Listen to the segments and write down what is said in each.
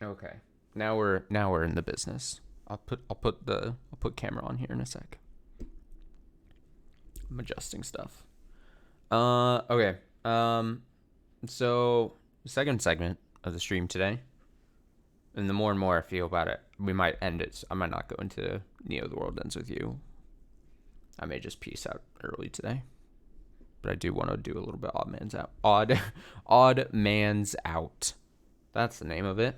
Okay. Now we're in the business. I'll put camera on here in a sec. I'm adjusting stuff. Okay. So second segment of the stream today. And the more and more I feel about it, we might end it. I might not go into Neo the World Ends with You. I may just peace out early today. But I do want to do a little bit Odd Man's Out. Odd Man's Out. That's the name of it.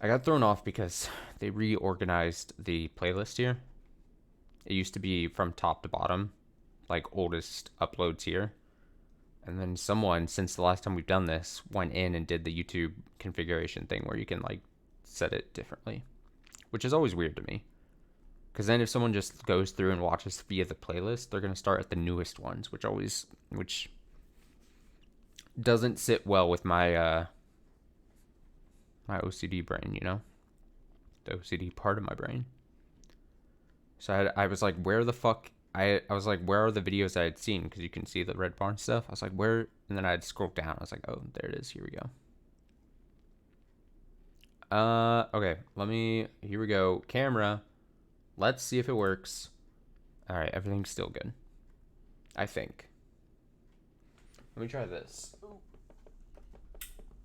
I got thrown off because they reorganized the playlist here. It used to be from top to bottom, like oldest uploads here. And then someone, since the last time we've done this, went in and did the YouTube configuration thing where you can like set it differently, which is always weird to me. Because then if someone just goes through and watches via the playlist, they're gonna start at the newest ones, which doesn't sit well with my my OCD brain, you know, the OCD part of my brain. So I was like, where the fuck? I was like, where are the videos I had seen? Because you can see the red barn stuff. I was like, where? And then I had scrolled down. I was like, oh, there it is. Here we go. Okay. Here we go. Camera. Let's see if it works. All right. Everything's still good. I think. Let me try this.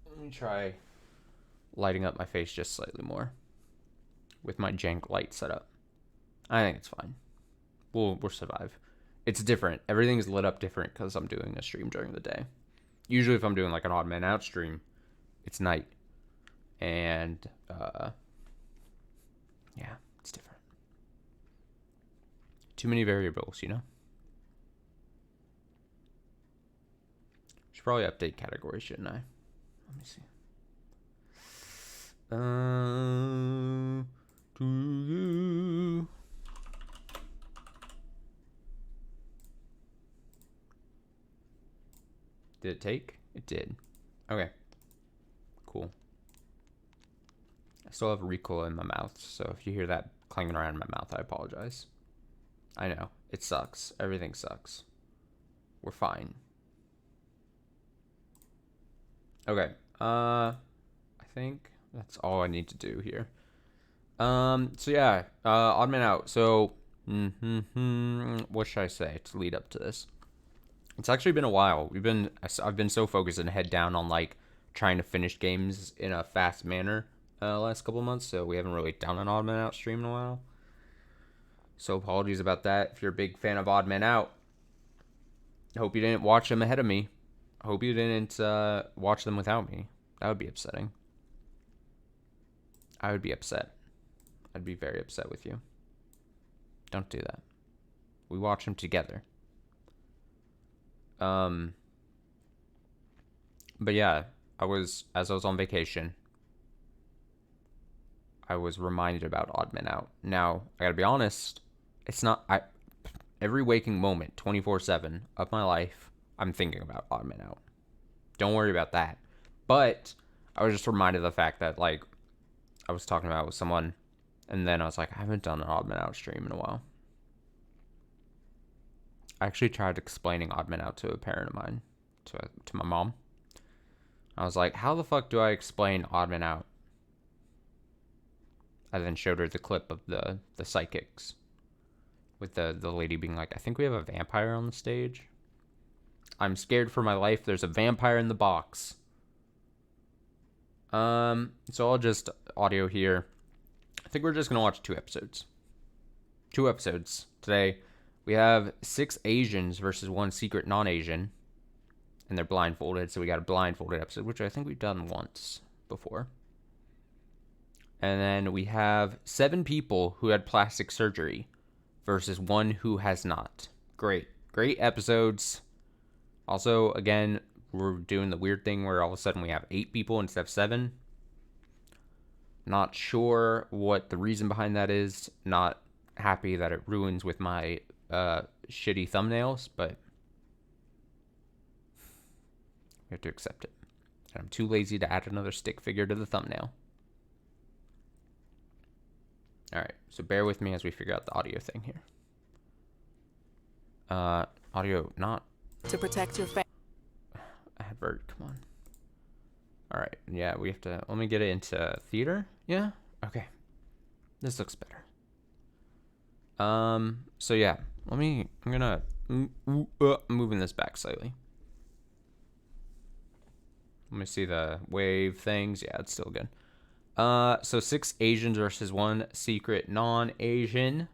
Let me try lighting up my face just slightly more with my jank light setup. I think it's fine. We'll survive. It's different. Everything's lit up different because I'm doing a stream during the day. Usually if I'm doing like an Odd Man Out stream, it's night. And yeah, it's different. Too many variables, you know? Should probably update category, shouldn't I? Let me see. To you. Did it take? It did. Okay. Cool. I still have a recoil in my mouth, so if you hear that clanging around in my mouth, I apologize. I know. It sucks. Everything sucks. We're fine. Okay. I think that's all I need to do here. So yeah, Odd Man Out. So, what should I say to lead up to this? It's actually been a while. I've been so focused and head down on like trying to finish games in a fast manner last couple of months, so we haven't really done an Odd Man Out stream in a while. So apologies about that. If you're a big fan of Odd Man Out, hope you didn't watch them ahead of me. I hope you didn't watch them without me. That would be upsetting. I would be upset. I'd be very upset with you. Don't do that. We watch them together. But yeah, as I was on vacation, I was reminded about Odd Man Out. Now, I gotta be honest, it's not, every waking moment, 24/7 of my life, I'm thinking about Odd Man Out. Don't worry about that. But I was just reminded of the fact that, like, I was talking about it with someone, and then I was like, I haven't done an Odd Man Out stream in a while. I actually tried explaining Odd Man Out to a parent of mine, to my mom. I was like, how the fuck do I explain Odd Man Out? I then showed her the clip of the psychics with the lady being like, I think we have a vampire on the stage. I'm scared for my life. There's a vampire in the box. So I'll just audio here. I think we're just gonna watch 2 episodes. 2 episodes today. We have 6 Asians versus 1 secret non-Asian, and they're blindfolded. So we got a blindfolded episode, which I think we've done once before. And then we have 7 people who had plastic surgery versus 1 who has not. Great episodes. Also, again, we're doing the weird thing where all of a sudden we have 8 people instead of 7. Not sure what the reason behind that is. Not happy that it ruins with my shitty thumbnails, but we have to accept it. And I'm too lazy to add another stick figure to the thumbnail. Alright, so bear with me as we figure out the audio thing here. Audio not... To protect your family. Advert, come on. All right. Yeah, we have to. Let me get it into theater. Yeah. Okay. This looks better. So yeah, I'm gonna moving this back slightly. Let me see the wave things. Yeah, it's still good. So 6 Asians versus 1 secret non-Asian.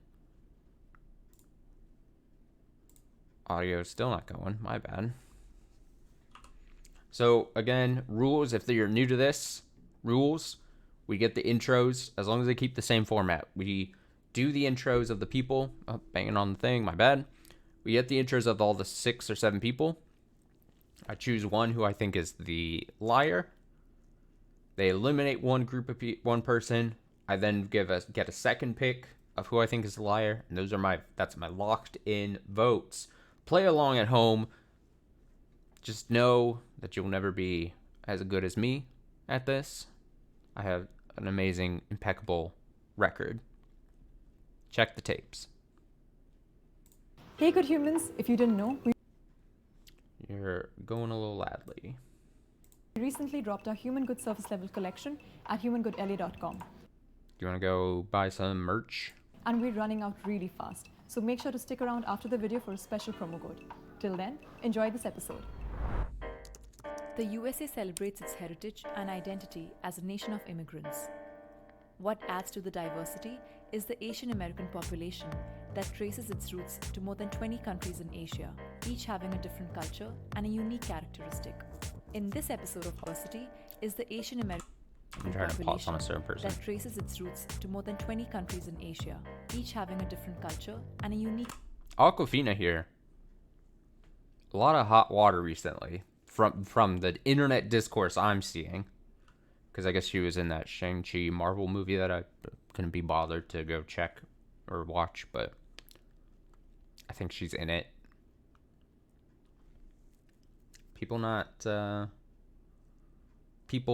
Audio is still not going. My bad. So again, rules. If you're new to this, rules. We get the intros as long as they keep the same format. We do the intros of the people. Oh, banging on the thing. My bad. We get the intros of all the 6 or 7 people. I choose one who I think is the liar. They eliminate one group of one person. I then get a second pick of who I think is the liar, and that's my locked in votes. Play along at home. Just know that you'll never be as good as me at this. I have an amazing, impeccable record. Check the tapes. Hey, good humans, if you didn't know, we You're going a little loudly. recently dropped our Human Good Surface Level collection at humangoodla.com. Do you want to go buy some merch? And we're running out really fast, so make sure to stick around after the video for a special promo code. Till then, enjoy this episode. The USA celebrates its heritage and identity as a nation of immigrants. What adds to the diversity is the Asian American population that traces its roots to more than 20 countries in Asia, each having a different culture and a unique characteristic. In this episode of Diversity is the Asian American I'm trying to pause on a certain person. that traces its roots to more than 20 countries in Asia, each having a different culture and a unique... Aquafina here. A lot of hot water recently from the internet discourse I'm seeing. Because I guess she was in that Shang-Chi Marvel movie that I couldn't be bothered to go check or watch, but I think she's in it. People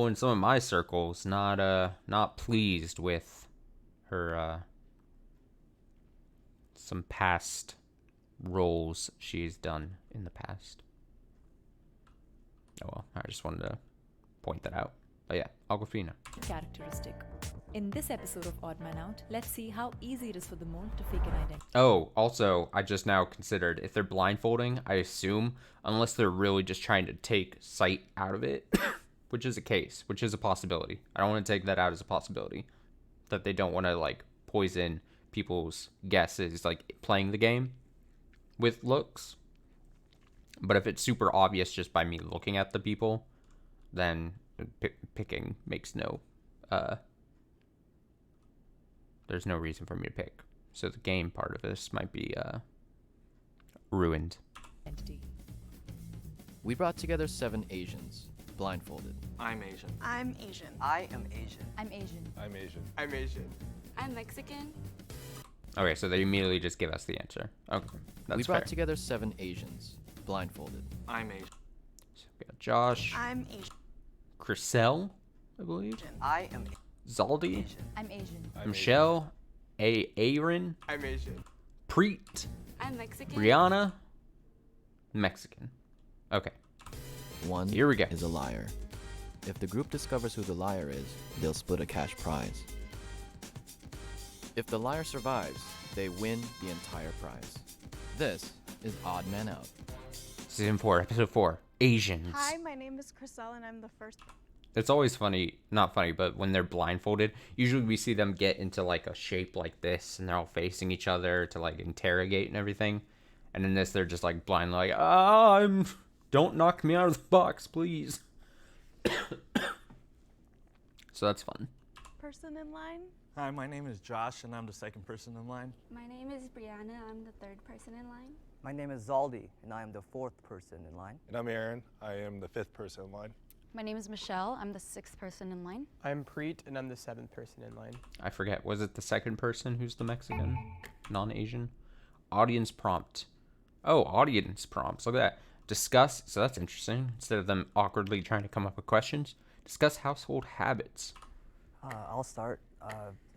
in some of my circles not pleased with her some past roles she's done in the past. Oh well, I just wanted to point that out. But yeah, Aquafina. characteristic. In this episode of Odd Man Out, let's see how easy it is for the mole to fake an identity. Oh, also, I just now considered if they're blindfolding, I assume, unless they're really just trying to take sight out of it, which is a case, which is a possibility. I don't want to take that out as a possibility. That they don't want to, like, poison people's guesses, like, playing the game with looks. But if it's super obvious just by me looking at the people, then picking makes no... there's no reason for me to pick. So the game part of this might be ruined. Identity. We brought together 7 Asians, blindfolded. I'm Asian. I'm Asian. I am Asian. I'm Asian. I'm Asian. I'm Asian. I'm Mexican. Okay, so they immediately just give us the answer. Okay, that's We fair. brought together 7 Asians, blindfolded. I'm Asian. So we got Josh, I'm Asian. Chriselle, I believe, I am Zaldi, Asian. I'm Asian. Michelle, Aaron, I'm Asian. Preet, I'm Mexican. Brianna, Mexican. Okay, One Here we go. is a liar. If the group discovers who the liar is, they'll split a cash prize. If the liar survives, they win the entire prize. This is Odd Man Out. Season 4, Episode 4, Asians. Hi, my name is Chriselle, and I'm the first. It's always funny, not funny, but when they're blindfolded, usually we see them get into like a shape like this, and they're all facing each other to like interrogate and everything. And in this, they're just like blind, like, don't knock me out of the box, please. So that's fun. Person in line. Hi, my name is Josh, and I'm the second person in line. My name is Brianna. I'm the third person in line. My name is Zaldi, and I am the 4th person in line. And I'm Aaron. I am the 5th person in line. My name is Michelle. I'm the sixth person in line. I'm Preet, and I'm the 7th person in line. I forget, was it the second person who's the Mexican? Non-Asian? Audience prompt. Oh, audience prompts. Look at that. Discuss, so that's interesting. Instead of them awkwardly trying to come up with questions, discuss household habits. I'll start.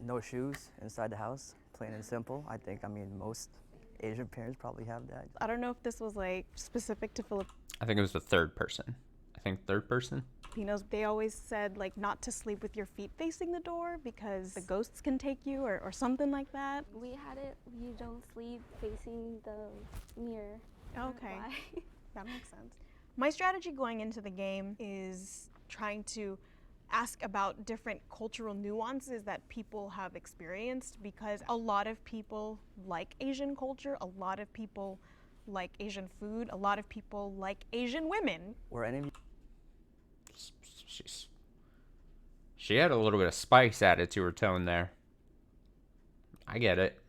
No shoes inside the house, plain and simple. I mean, most Asian parents probably have that. I don't know if this was like specific to Philippines. I think it was the third person. I think third person. Filipinos, they always said like not to sleep with your feet facing the door because the ghosts can take you or something like that. We had it, you don't sleep facing the mirror. Okay, that makes sense. My strategy going into the game is trying to ask about different cultural nuances that people have experienced, because a lot of people like Asian culture, a lot of people like Asian food, a lot of people like Asian women. Were any of you She had a little bit of spice added to her tone there. I get it.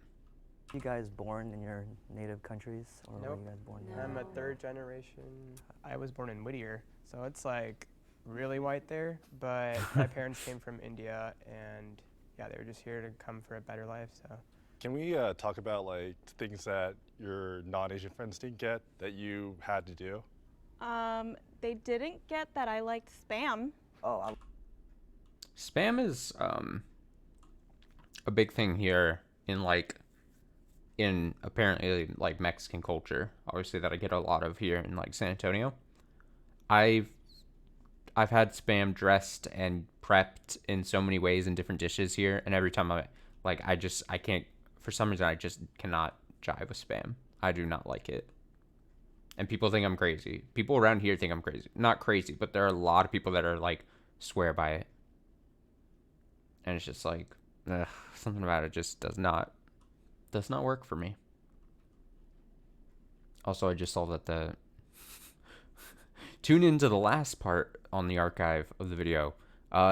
guys born in your native countries, or Nope. were you guys born No. there? I'm a third generation. I was born in Whittier, so it's like really white there, but my parents came from India, and yeah, they were just here to come for a better life, so. Can we talk about like things that your non-Asian friends didn't get that you had to do? They didn't get that I liked Spam. Oh, Spam is a big thing here in apparently like Mexican culture. Obviously that I get a lot of here in like San Antonio. I've had Spam dressed and prepped in so many ways in different dishes here, and every time I can't, for some reason I just cannot jive with Spam. I do not like it. And people think I'm crazy. People around here think I'm crazy. Not crazy, but there are a lot of people that are like swear by it. And it's just like, ugh, something about it just does not work for me. Also, I just saw that tune into the last part on the archive of the video.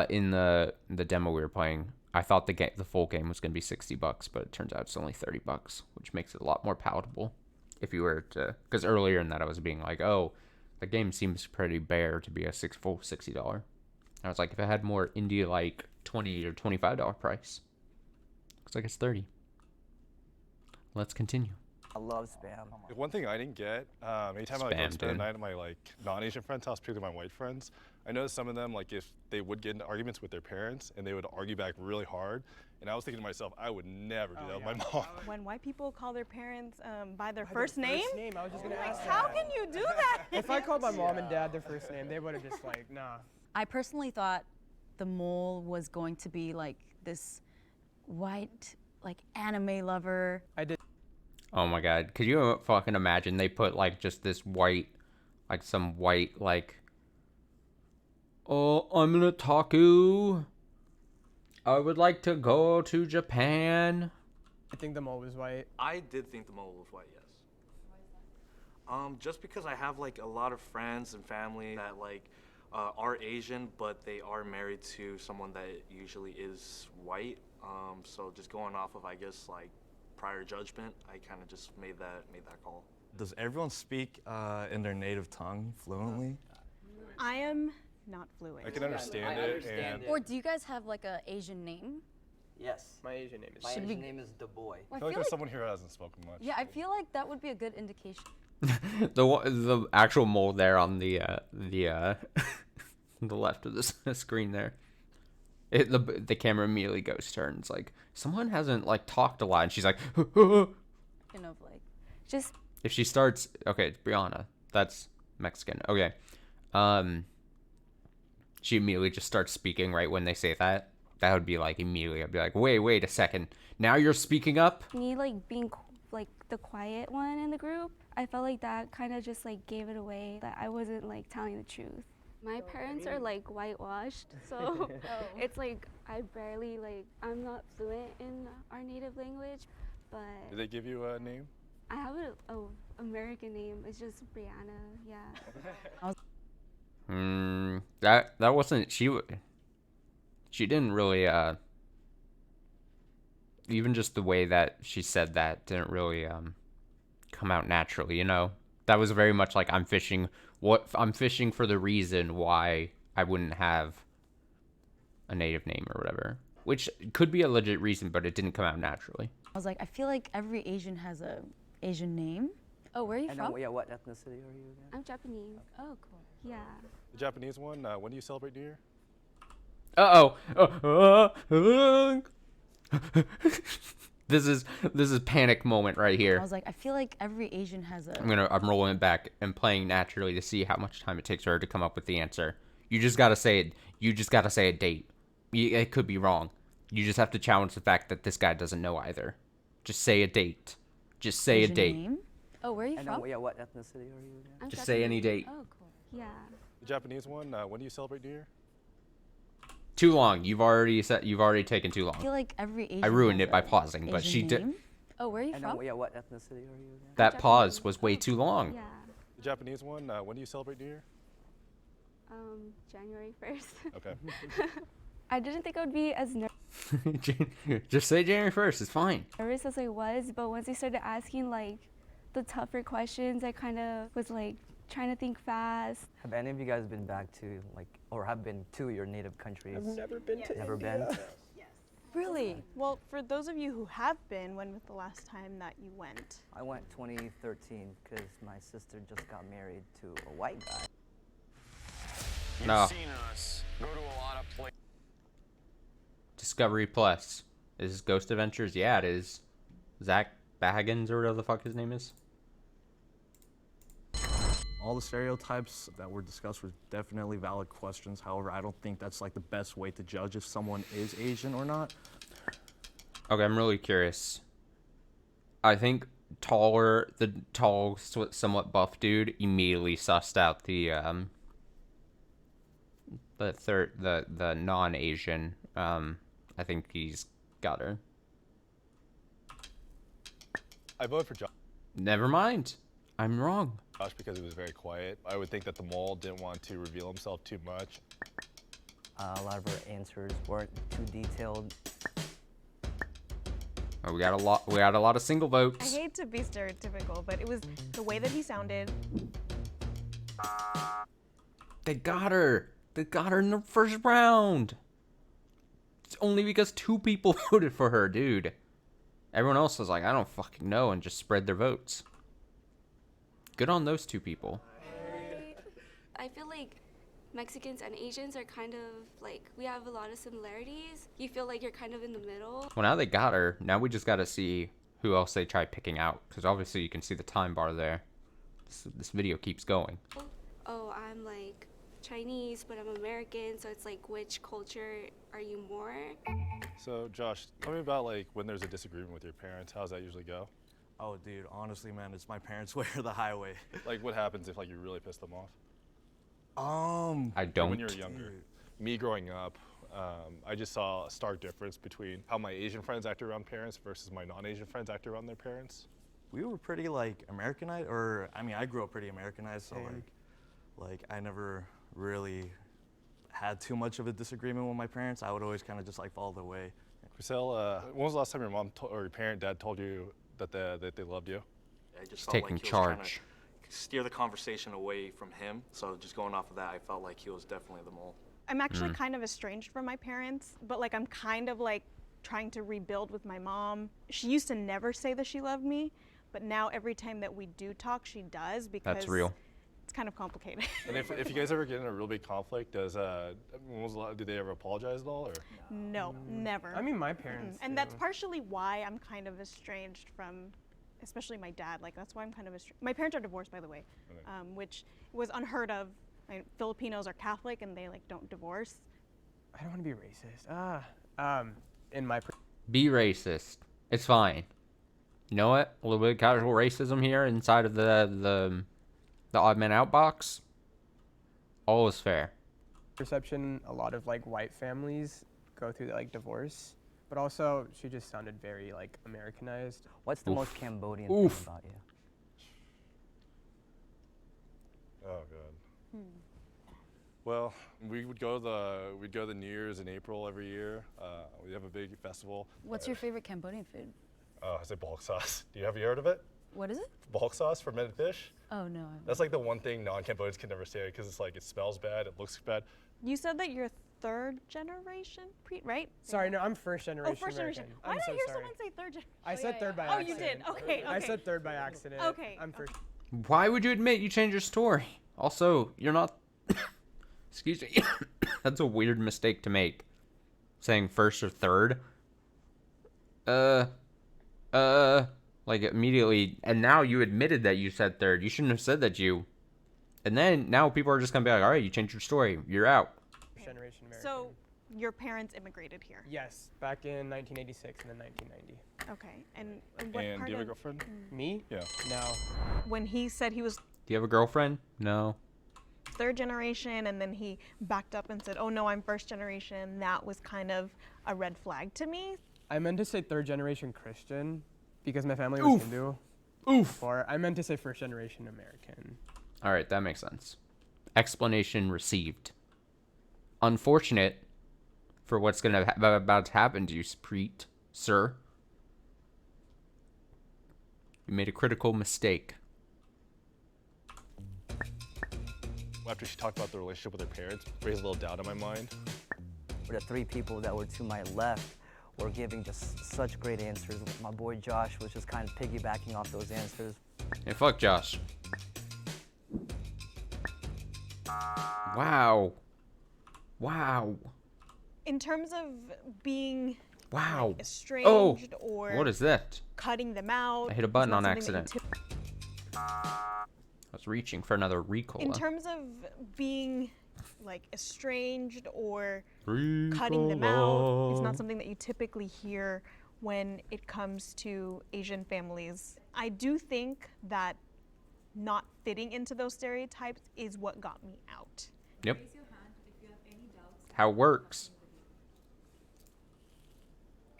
In the demo we were playing, I thought the full game was gonna be $60, but it turns out it's only $30, which makes it a lot more palatable. If you were to, because earlier in that I was being like, oh, the game seems pretty bare to be a full $60. I was like, if it had more indie like $20 or $25 price, looks like it's $30. Let's continue. I love Spam. One thing I didn't get, anytime I Spam, go spend dude. the night at my like non-Asian friend's house, particularly my white friends, I noticed some of them, like if they would get into arguments with their parents and they would argue back really hard, and I was thinking to myself, I would never do that with my mom. When white people call their parents by their first name, I was just gonna ask how that. can you do that? If I called my mom and dad their first name, they would have just like, nah. I personally thought the mole was going to be like this white, like anime lover. I did. Oh my god, could you fucking imagine they put like just this white, like some white like, oh, I'm an otaku. I would like to go to Japan. I think the mole was white. I did think the mole was white, yes. Just because I have like a lot of friends and family that like are Asian, but they are married to someone that usually is white. So just going off of, I guess, like prior judgment, I kind of just made that call. Does everyone speak in their native tongue fluently? I am not fluent. I can understand it, and Or do you guys have like a Asian name? Yes. My Asian name is. My Should Asian we- name is the boy. Well, I feel like there's someone here who hasn't spoken much. Yeah, I feel like that would be a good indication. The actual mole there on the the left of the screen there. The camera immediately goes to her and it's like, someone hasn't like talked a lot, and she's like, Kind of like, Just if she starts, okay, it's Brianna, that's Mexican, okay, she immediately just starts speaking right when they say that. That would be like immediately, I'd be like, wait a second, now you're speaking up? me like being like the quiet one in the group. I felt like that kind of just like gave it away that I wasn't like telling the truth. My parents are like whitewashed, so it's like I barely like, I'm not fluent in our native language, but Did they give you a name? I have a American name. It's just Brianna. Yeah. That wasn't, she didn't really even just the way that she said that didn't really come out naturally, you know. That was very much like, I'm fishing for the reason why I wouldn't have a native name or whatever, which could be a legit reason, but it didn't come out naturally. I was like, I feel like every Asian has a Asian name. Oh, where are you And from? then, yeah, what ethnicity are you again? I'm Japanese. Oh, cool. Yeah. The Japanese one, when do you celebrate New Year? This is panic moment right I here. was like, I feel like every Asian has a. I'm rolling it back and playing naturally to see how much time it takes her to come up with the answer. You just gotta say it. You just gotta say a date. It could be wrong. You just have to challenge the fact that this guy doesn't know either. Just say a date. Just say Asian a date. name? Oh, where are you And from? then, yeah, what ethnicity are you again? I'm Just say any date. Oh, cool. Yeah. The Japanese one, when do you celebrate New Year? Too long. You've already taken too I long. feel like every Asian I ruined has it by a pausing, but Asian she did. name? Oh, where are you And from? then, yeah, what ethnicity are you again? That pause was way too long. Yeah. The Japanese one, when do you celebrate New Year? January 1st. Okay. I didn't think I would be as Just say January 1st. It's fine. nervous as I was, but once they started asking like the tougher questions, I kind of was like trying to think fast. Have any of you guys been back to, like, or have been to your native countries? I've never been to Never India. been? Really? Well, for those of you who have been, when was the last time that you went? I went 2013 because my sister just got married to a white guy. No. Seen us go to a lot of places. Discovery Plus. Is this Ghost Adventures? Yeah, it is. Zach Baggins or whatever the fuck his name is. All the stereotypes that were discussed were definitely valid questions. However, I don't think that's like the best way to judge if someone is Asian or not. Okay, I'm really curious. I think the tall, somewhat buff dude immediately sussed out the non-Asian. I think he's got her. I voted for Never mind. I'm wrong. Josh because he was very quiet. I would think that the mole didn't want to reveal himself too much. A lot of her answers weren't too detailed. Oh, we got a lot of single I votes. hate to be stereotypical, but it was the way that he sounded. They got her. They got her in the first round. It's only because 2 people voted for her, dude. Everyone else was like, I don't fucking know, and just spread their votes. Good on those 2 people. I feel like Mexicans and Asians are kind of like, we have a lot of similarities. You feel like you're kind of in the middle. Well, now they got her. Now we just got to see who else they try picking out. Because obviously you can see the time bar there. This video keeps going. Oh, I'm like Chinese, but I'm American, so it's like, which culture are you more? So, Josh, tell me about like when there's a disagreement with your parents. How does that usually go? Oh, dude, honestly, man, it's my parents' way or the highway. Like, what happens if like you really piss them off? I don't. When you were younger, me growing up, I just saw a stark difference between how my Asian friends acted around parents versus my non-Asian friends acted around their parents. We were pretty like Americanized, or I mean, I grew up pretty Americanized, so like I never really had too much of a disagreement with my parents. I would always kind of just like follow their way. Chriselle, when was the last time your mom or your parent, dad told you that they loved you? I just He's felt taking like he was trying charge. to steer the conversation away from him. So just going off of that, I felt like he was definitely the mole. I'm actually kind of estranged from my parents, but like I'm kind of like trying to rebuild with my mom. She used to never say that she loved me, but now every time that we do talk, she does because That's real. it's kind of complicated. And if you guys ever get in a real big conflict, did they ever apologize at all? Or? No, never. I mean, my parents. And do. that's partially why I'm kind of estranged from, especially my dad. Like that's why I'm kind of estranged. My parents are divorced, by the way, which was unheard of. Filipinos are Catholic and they like don't divorce. I don't want to be racist. In my. Be racist. It's fine. You know what? A little bit of casual racism here inside of the odd man out box. All is fair. Perception, a lot of like white families go through like divorce, but also she just sounded very like Americanized. What's the most Cambodian Oof. thing about you? Oh god. Well, we'd go to New Year's in April every year. We have a big festival. What's your favorite Cambodian food? I say bulk sauce. Have you heard of it? What is it? Bulk sauce, fermented fish. Oh, no. That's like the one thing non-Cambodians can never say because it's like it smells bad, it looks bad. You said that you're third generation, right? Sorry, no, I'm first generation. Oh, first generation. American. Why I'm did I so hear sorry. someone say third generation? I said third by Oh, accident. you did. Okay. I said third by accident. Okay. I'm first. Why would you admit you changed your story? Also, you're not. Excuse me. That's a weird mistake to make. Saying first or third. Like immediately, and now you admitted that you said third. You shouldn't have said that you And then now people are just gonna be like, all right, you changed your story, you're out. Generation American. So your parents immigrated here. Yes, back in 1986 and then 1990. Okay, and what And part do you have a of girlfriend? Me? Yeah. No. when he said he was Do you have a girlfriend? No. third generation, and then he backed up and said, "Oh no, I'm first generation." That was kind of a red flag to me. I meant to say third generation Christian because my family was Hindu. Or I meant to say first generation American. All right, that makes sense. Explanation received. Unfortunate for what's gonna about to happen to you, Spreet, sir. You made a critical mistake. After she talked about the relationship with her parents, raised a little doubt in my mind. The three people that were to my left were giving just such great answers. My boy Josh was just kind of piggybacking off those answers. Hey, fuck Josh. Wow. Wow. In terms of being Wow. like, estranged or What is that? cutting them out, I hit a it's button not on something that accident. you I was reaching for another Ricola. in terms of being like estranged or cutting them out, it's not something that you typically hear when it comes to Asian families. I do think that not fitting into those stereotypes is what got me out. Yep. How it works.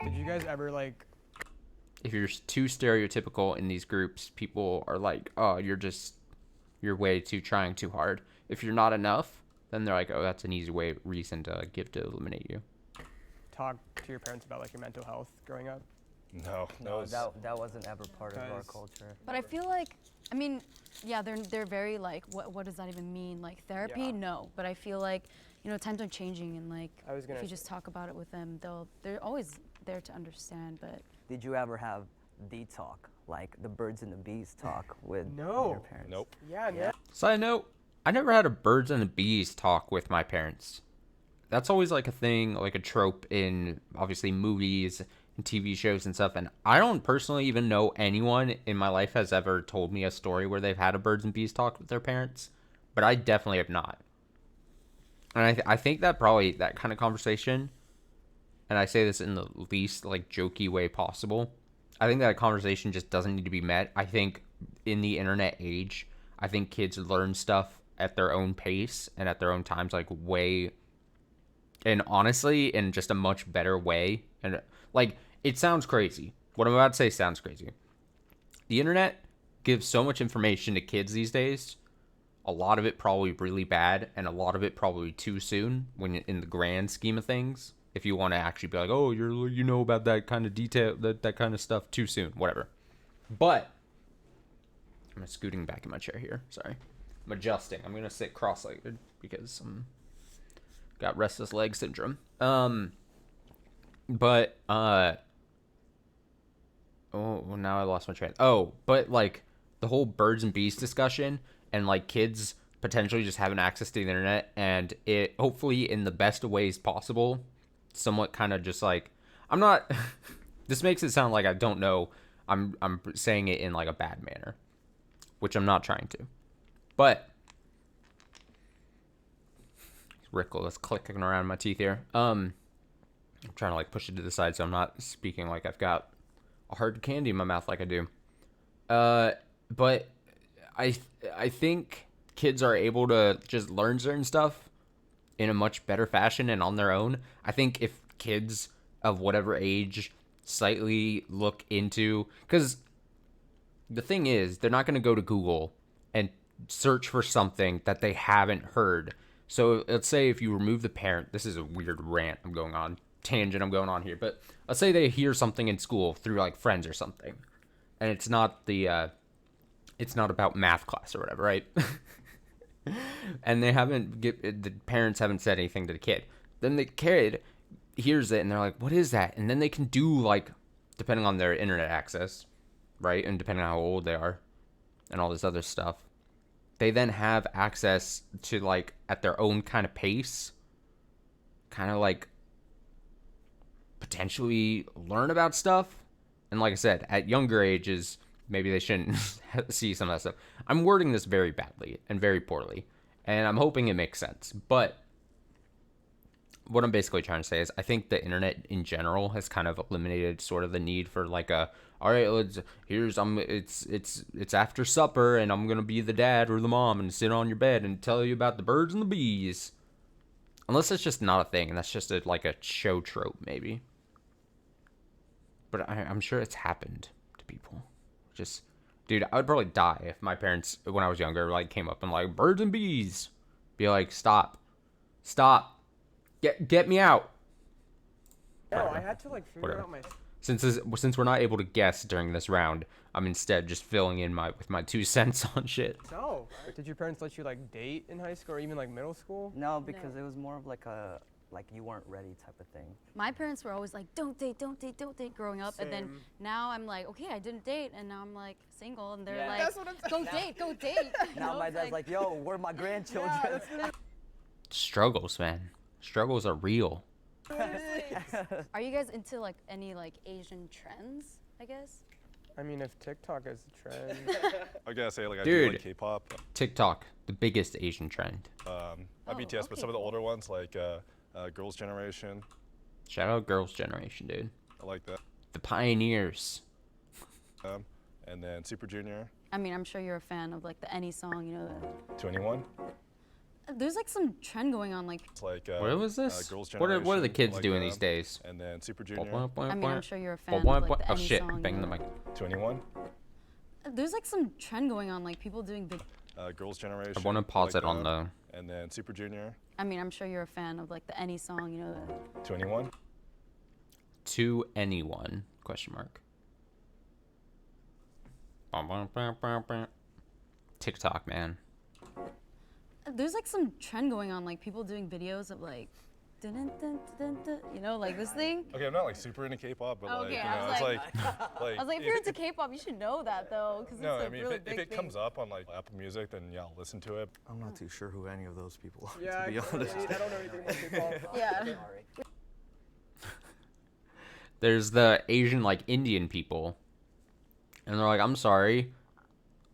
Did you guys ever like If you're too stereotypical in these groups, people are like, oh, you're way too trying too hard. If you're not enough, then they're like, oh, that's an easy reason to give to eliminate you. talk to your parents about like your mental health growing up? No, that wasn't ever part of our culture. But I feel like, I mean, yeah, they're very like, what does that even mean? Like therapy? Yeah. No. But I feel like, you know, times are changing, and like, I was if gonna you say- just talk about it with them, they're always there to understand. But Did you ever have the talk, like the birds and the bees talk with No. your parents? Nope. Yeah, no. Side note, I never had a birds and the bees talk with my parents. That's always like a thing, like a trope in obviously movies and TV shows and stuff. And I don't personally even know anyone in my life has ever told me a story where they've had a birds and bees talk with their parents. But I definitely have not. And I think that probably that kind of conversation, and I say this in the least like jokey way possible, I think that conversation just doesn't need to be met. I think in the internet age, I think kids learn stuff at their own pace and at their own times, like way, and honestly, in just a much better way. And like, it sounds crazy. What I'm about to say sounds crazy. The internet gives so much information to kids these days. A lot of it probably really bad, and a lot of it probably too soon when in the grand scheme of things. If you want to actually be like, oh, you know about that kind of detail, that kind of stuff too soon, whatever. But I'm scooting back in my chair here. Sorry, I'm adjusting. I'm gonna sit cross-legged because I'm got restless leg syndrome. But oh, well, now I lost my train. Oh, but like the whole birds and bees discussion, and like kids potentially just having access to the internet, and it hopefully in the best of ways possible, somewhat kind of just like, I'm not, this makes it sound like I don't know, I'm saying it in like a bad manner, which I'm not trying to, but Ricola clicking around in my teeth here. I'm trying to like push it to the side so I'm not speaking like I've got a hard candy in my mouth like I do. But I think kids are able to just learn certain stuff in a much better fashion and on their own. I think if kids of whatever age slightly look into, because the thing is, they're not going to go to Google and search for something that they haven't heard. So let's say if you remove the parent, this is a weird rant I'm going on, tangent I'm going on here, but let's say they hear something in school through like friends or something, and it's not it's not about math class or whatever, right? And the parents haven't said anything to the kid. Then the kid hears it and they're like, what is that? And then they can do like, depending on their internet access, right? And depending on how old they are and all this other stuff, they then have access to like at their own kind of pace, kind of like potentially learn about stuff. And like I said, at younger ages, maybe they shouldn't see some of that stuff. I'm wording this very badly and very poorly, and I'm hoping it makes sense. But what I'm basically trying to say is I think the internet in general has kind of eliminated sort of the need for like a, all right, it's after supper and I'm going to be the dad or the mom and sit on your bed and tell you about the birds and the bees. Unless it's just not a thing and that's just like a show trope maybe. But I'm sure it's happened to people. Just, dude, I would probably die if my parents, when I was younger, like came up and like, birds and bees. Be like, stop. Get me out. No, I had to like figure out my. Since we're not able to guess during this round, I'm instead just filling in with my 2 cents on shit. No. Did your parents let you like date in high school or even like middle school? No, because it was more of like a you weren't ready type of thing. My parents were always like, don't date growing up. Same. And then now I'm like, okay, I didn't date. And now I'm like single and they're Yeah. like, That's what I'm go date. Now my dad's like, yo, where are my grandchildren? Yeah, Struggles, man. Struggles are real. Are you guys into like any like Asian trends, I guess? I mean, if TikTok is a trend. I gotta say, like, I Dude, do like K-pop. TikTok, the biggest Asian trend. Not BTS, but some of the older ones, like Girls' Generation. Shout out Girls' Generation, dude. I like that. The pioneers. And then Super Junior. I mean, I'm sure you're a fan of like the Any song, you know. 21. There's like some trend going on, like. It's like what was this? Girls' What are the Generation, kids like doing these days? And then Super Junior. I mean, I'm sure you're a fan of like the Oh Any shit! song. Bang you the know. mic. 21. There's like some trend going on, like people doing big. Girls' Generation. I want to pause it on the. And then Super Junior. I mean, I'm sure you're a fan of like the Any song, you know. 21. To anyone? Question mark. TikTok, man. There's like some trend going on, like people doing videos of like, dun, dun, dun, dun, you know, like this thing. Okay, I'm not like super into K-pop, but Okay, like, you I know, was it's like- like I was like, if you're into K-pop, you should know that though, because no, it's a I mean, really if big it thing. comes up on like Apple Music, then yeah, I'll listen to it. I'm not too sure who any of those people are, Yeah, to be honest. I don't know anything about K-pop. Yeah. There's the Asian, like, Indian people. And they're like, I'm sorry.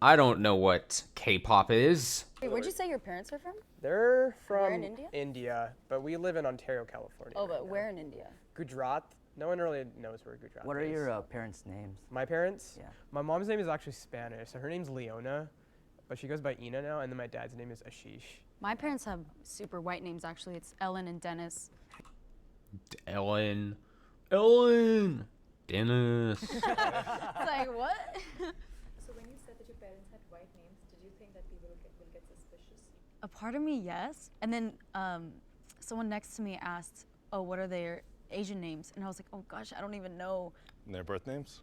I don't know what K-pop is. Wait, where'd you say your parents are from? They're from Where in India? India, but we live in Ontario, California. Oh, right but now. where in India? Gujarat. No one really knows where Gujarat What are is. your parents' names? My parents? Yeah. My mom's name is actually Spanish, so her name's Leona, but she goes by Ina now, and then my dad's name is Ashish. My parents have super white names, actually. It's Ellen and Dennis. Ellen. Dennis. It's like, what? So when you said that your parents had white names, did you think that people will get suspicious? A part of me, yes. And then someone next to me asked, oh, what are their Asian names? And I was like, oh gosh, I don't even know. And their birth names?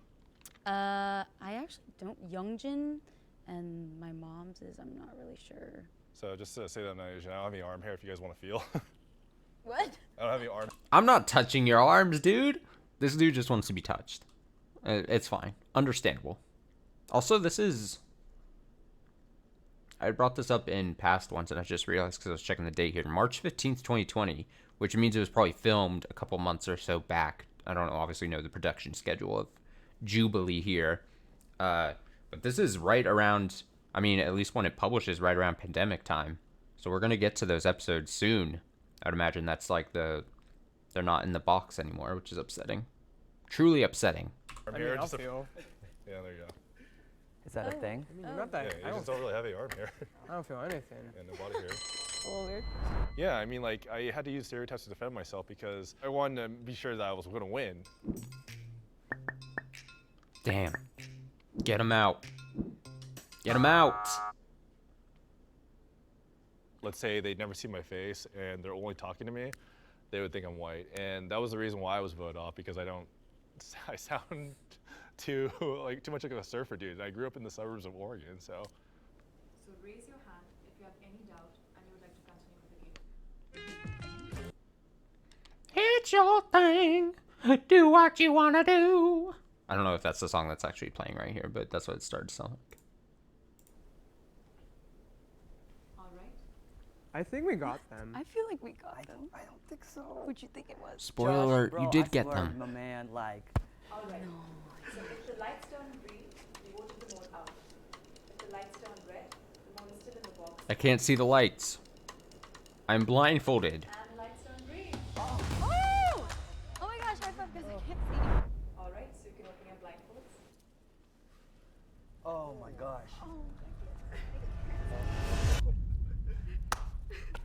I actually don't. Youngjin, and my mom's is, I'm not really sure. So just to say that I'm not Asian, I don't have any arm hair if you guys want to feel. What? I don't have any arm. I'm not touching your arms, dude. This dude just wants to be touched. It's fine. Understandable. Also, this is... I brought this up in past ones, and I just realized because I was checking the date here. March 15th, 2020, which means it was probably filmed a couple months or so back. I don't obviously know the production schedule of Jubilee here. But this is right around... I mean, at least when it publishes, right around pandemic time. So we're going to get to those episodes soon. I'd imagine that's like they're not in the box anymore, which is upsetting. Truly upsetting. I mean, I'll feel. Yeah, there you go. Is that a thing? I mean, you're not that. Yeah, Asians don't really have any arm hair. I don't feel anything. And no body hair. A little weird. Yeah, I mean, like, I had to use stereotypes to defend myself because I wanted to be sure that I was going to win. Damn. Get him out. Get him out. Let's say they'd never seen my face and they're only talking to me, they would think I'm white. And that was the reason why I was voted off, because I sound too much like a surfer dude. And I grew up in the suburbs of Oregon, so. So raise your hand if you have any doubt and you would like to continue with the game. It's your thing. Do what you want to do. I don't know if that's the song that's actually playing right here, but that's what it started to sound like. I think we got them. I feel like we got them. I don't think so. Who'd you think it was? Spoiler Josh, alert, bro, you did I get swear, them. My man, like. All right. So if the lights turn green, we go to the I can't see the lights. I'm blindfolded. Oh! Oh my gosh, high five because I can't see. Alright, so you can open your blindfolds. Oh my gosh.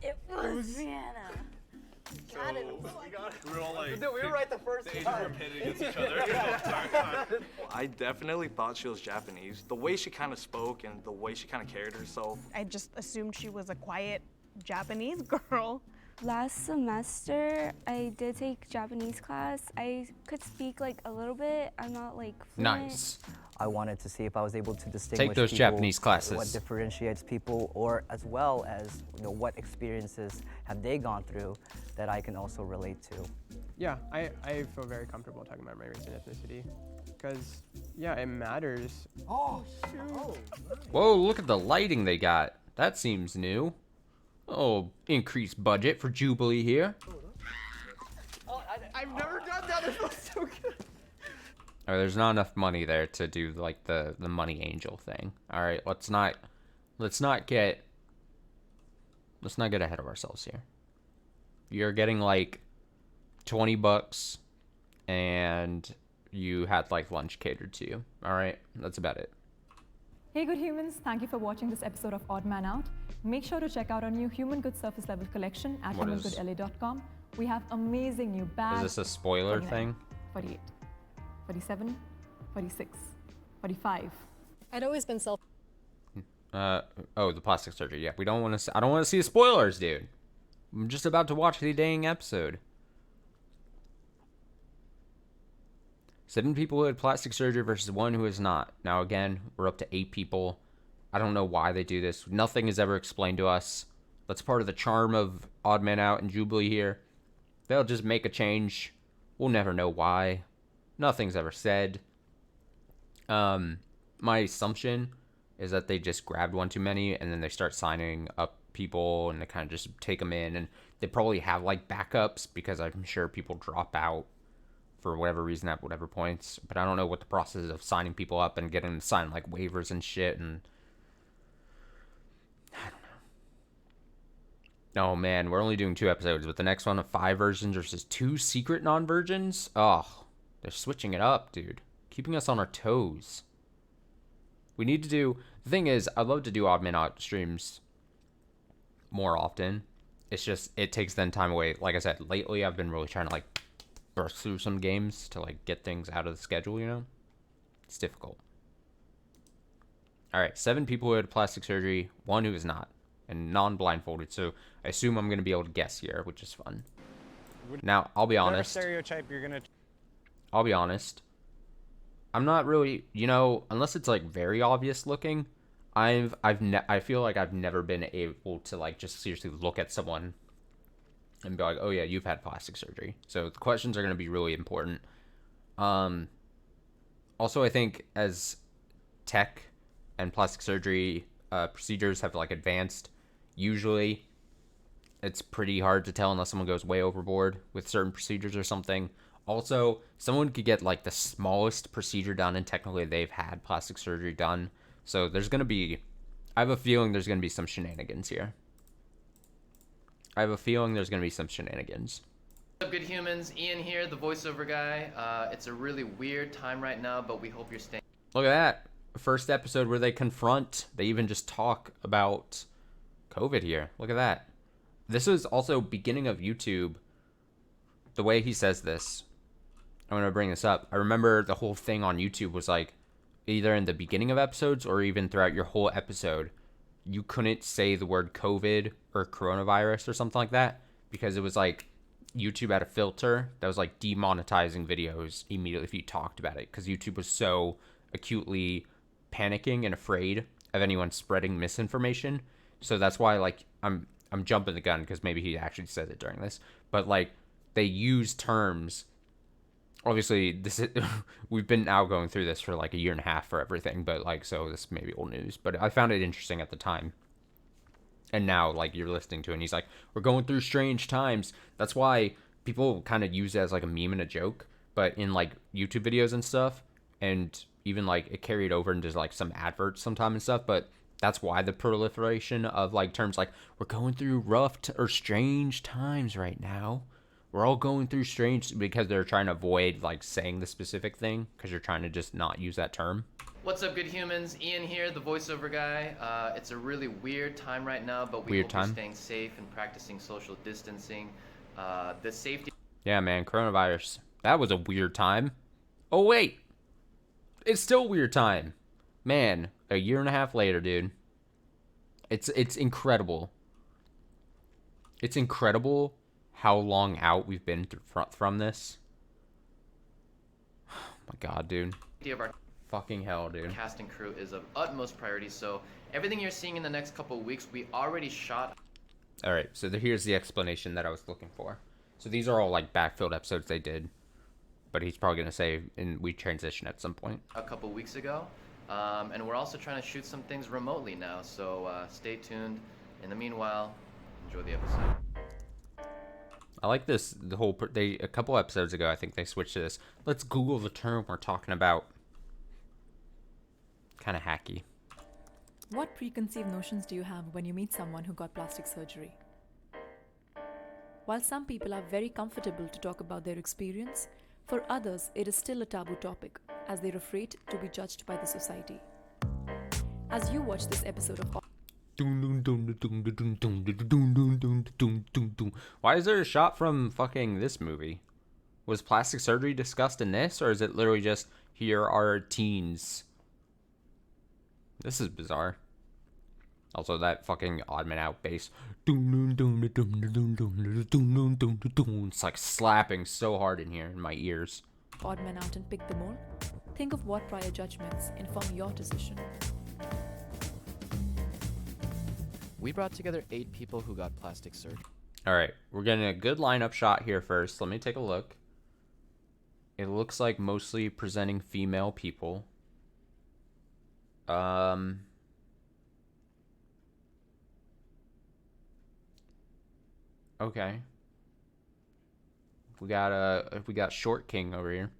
It was Brianna. Got it. We were all like, Dude, we were right the first the time. Asians were pitted against each other. I definitely thought she was Japanese. The way she kind of spoke and the way she kind of carried herself. I just assumed she was a quiet Japanese girl. Last semester, I did take Japanese class. I could speak like a little bit. I'm not like fluent. Nice. I wanted to see if I was able to distinguish those people, Japanese classes. what differentiates people, or as well as what experiences have they gone through that I can also relate to. Yeah, I feel very comfortable talking about my race and ethnicity because, yeah, it matters. Oh, shoot. Oh, nice. Whoa, look at the lighting they got. That seems new. Oh, increased budget for Jubilee here. Oh, I've never done that. It feels so good. Oh, there's not enough money there to do like the money angel thing. All right, let's not get ahead of ourselves here. You're getting like $20 and you had like lunch catered to you. All right, that's about it. Hey good humans, thank you for watching this episode of Odd Man Out. Make sure to check out our new Human Good Surface Level collection at humangoodla.com. We have amazing new bags. Is this a spoiler 49, thing? 48, 47, 46, 45. I'd always been self. Oh, the plastic surgery. Yeah, we don't want to. I don't want to see the spoilers, dude. I'm just about to watch the dang episode. 7 people who had plastic surgery versus 1 who has not. Now again, we're up to 8 people. I don't know why they do this. Nothing is ever explained to us. That's part of the charm of Odd Man Out and Jubilee here. They'll just make a change. We'll never know why. Nothing's ever said. My assumption is that they just grabbed one too many and then they start signing up people and they kind of just take them in, and they probably have like backups because I'm sure people drop out for whatever reason at whatever points. But I don't know what the process of signing people up and getting them to sign like waivers and shit, and I don't know. Oh man, we're only doing 2 episodes, but the next one of 5 virgins versus 2 secret non-virgins. Oh, they're switching it up, dude. Keeping us on our toes. We need to do... The thing is, I'd love to do Odd Man Out streams more often. It's just, it takes then time away. Like I said, lately I've been really trying to like burst through some games to like get things out of the schedule, you know? It's difficult. Alright, 7 people who had plastic surgery, 1 who is not. And non-blindfolded, so I assume I'm going to be able to guess here, which is fun. Now, I'll be honest. Stereotype you're gonna... I'll be honest. I'm not really, you know, unless it's like very obvious looking, I feel like I've never been able to like just seriously look at someone and be like, oh yeah, you've had plastic surgery. So the questions are going to be really important. Also, I think as tech and plastic surgery procedures have like advanced, usually it's pretty hard to tell unless someone goes way overboard with certain procedures or something. Also, someone could get like the smallest procedure done and technically they've had plastic surgery done. So there's going to be, I have a feeling there's going to be some shenanigans here. What's up, good humans? Ian here, the voiceover guy. It's a really weird time right now, but we hope you're staying. Look at that. First episode where they confront, they even just talk about COVID here. Look at that. This is also beginning of YouTube. The way he says this, I'm going to bring this up. I remember the whole thing on YouTube was like, either in the beginning of episodes or even throughout your whole episode, you couldn't say the word COVID or coronavirus or something like that because it was like YouTube had a filter that was like demonetizing videos immediately if you talked about it because YouTube was so acutely panicking and afraid of anyone spreading misinformation. So that's why like I'm jumping the gun because maybe he actually said it during this, but like they use terms. Obviously, this is, we've been now going through this for like 1.5 years for everything, but like, so this may be old news, but I found it interesting at the time. And now, like, you're listening to it, and he's like, we're going through strange times. That's why people kind of use it as like a meme and a joke, but in like YouTube videos and stuff, and even like it carried over into like some adverts sometime and stuff, but that's why the proliferation of like terms like we're going through rough or strange times right now. We're all going through strange, because they're trying to avoid like saying the specific thing because you're trying to just not use that term. What's up, good humans? Ian here, the voiceover guy. It's a really weird time right now, but we Weird hope time. you're staying safe and practicing social distancing. The safety. Yeah, man, coronavirus. That was a weird time. Oh wait, it's still a weird time, man. A year and a half later, dude. It's incredible. It's incredible how long out we've been from this. Oh my god, dude. Of our fucking hell, dude. Cast and crew is of utmost priority. So everything you're seeing in the next couple of weeks, we already shot. All right, so here's the explanation that I was looking for. So these are all like backfilled episodes they did, but he's probably gonna say, and we transition at some point. A couple weeks ago, and we're also trying to shoot some things remotely now. So stay tuned. In the meanwhile, enjoy the episode. I like this. A couple episodes ago, I think they switched to this. Let's Google the term we're talking about. Kind of hacky. What preconceived notions do you have when you meet someone who got plastic surgery? While some people are very comfortable to talk about their experience, for others it is still a taboo topic, as they're afraid to be judged by the society. As you watch this episode of Why is there a shot from fucking this movie? Was plastic surgery discussed in this, or is it literally just here are teens? This is bizarre. Also, that fucking odd man out bass. It's like slapping so hard in here in my ears. Odd Man Out and pick them all, think of what prior judgments inform your decision. We brought together 8 people who got plastic surgery. All right, we're getting a good lineup shot here first. Let me take a look. It looks like mostly presenting female people. Okay. We got Short King over here.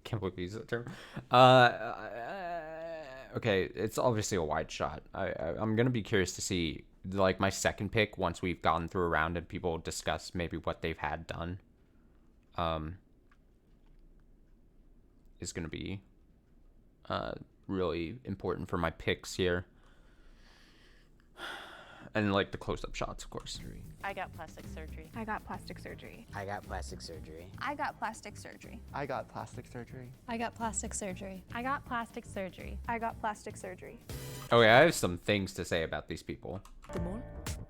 Can't believe we used that term. Okay, it's obviously a wide shot. I'm gonna be curious to see like my second pick once we've gone through a round and people discuss maybe what they've had done. Is gonna be really important for my picks here. And like the close-up shots, of course. I got plastic surgery. I got plastic surgery. I got plastic surgery. I got plastic surgery. I got plastic surgery. I got plastic surgery. I got plastic surgery. I got plastic surgery. Okay, I have some things to say about these people. Them all,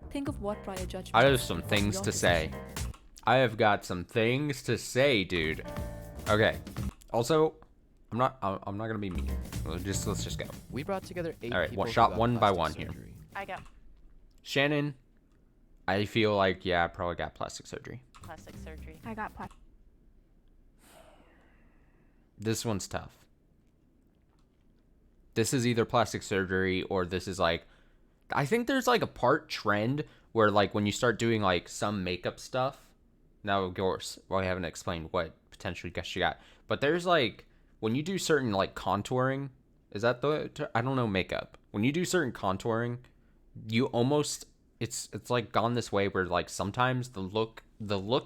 think of what prior judgments. I have some things your to say. decision. I have got some things to say, dude. Okay. Also, I'm not gonna be mean. Let's just go. We brought together 8 All right, people. well, who shot got one by plastic one here. surgery. I got Shannon, I feel like, yeah, I probably got plastic surgery. plastic surgery. I got plastic. This one's tough. This is either plastic surgery or this is like, I think there's like a part trend where like when you start doing like some makeup stuff. Now, of course, well, I haven't explained what potentially guess you got, but there's like when you do certain like contouring, is that I don't know, makeup. When you do certain contouring, you almost it's like gone this way where like sometimes the look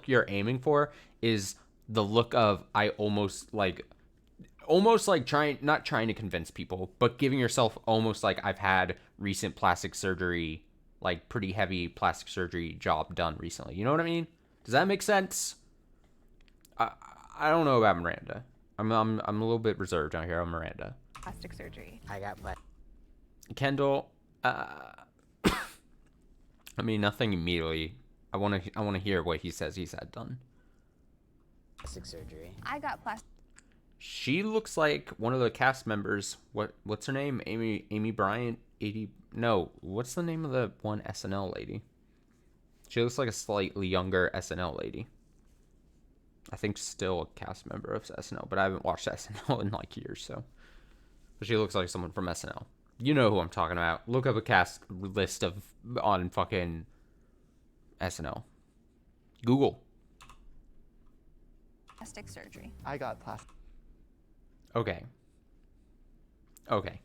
you're aiming for is the look of I almost like not trying to convince people, but giving yourself almost like I've had recent plastic surgery, like pretty heavy plastic surgery job done recently. You know what I mean? Does that make sense? I don't know about Miranda. I'm a little bit reserved out here on Miranda. Plastic surgery. I got plastic. Kendall, I mean, nothing immediately. I want to hear what he says he's had done. Plastic surgery. I got plastic. She looks like one of the cast members. What's her name? Amy Bryant. No, what's the name of the one SNL lady? She looks like a slightly younger SNL lady. I think still a cast member of SNL, but I haven't watched SNL in like years, so. But she looks like someone from SNL. You know who I'm talking about. Look up a cast list on fucking SNL. Google. Plastic surgery. I got plastic. Okay. Okay.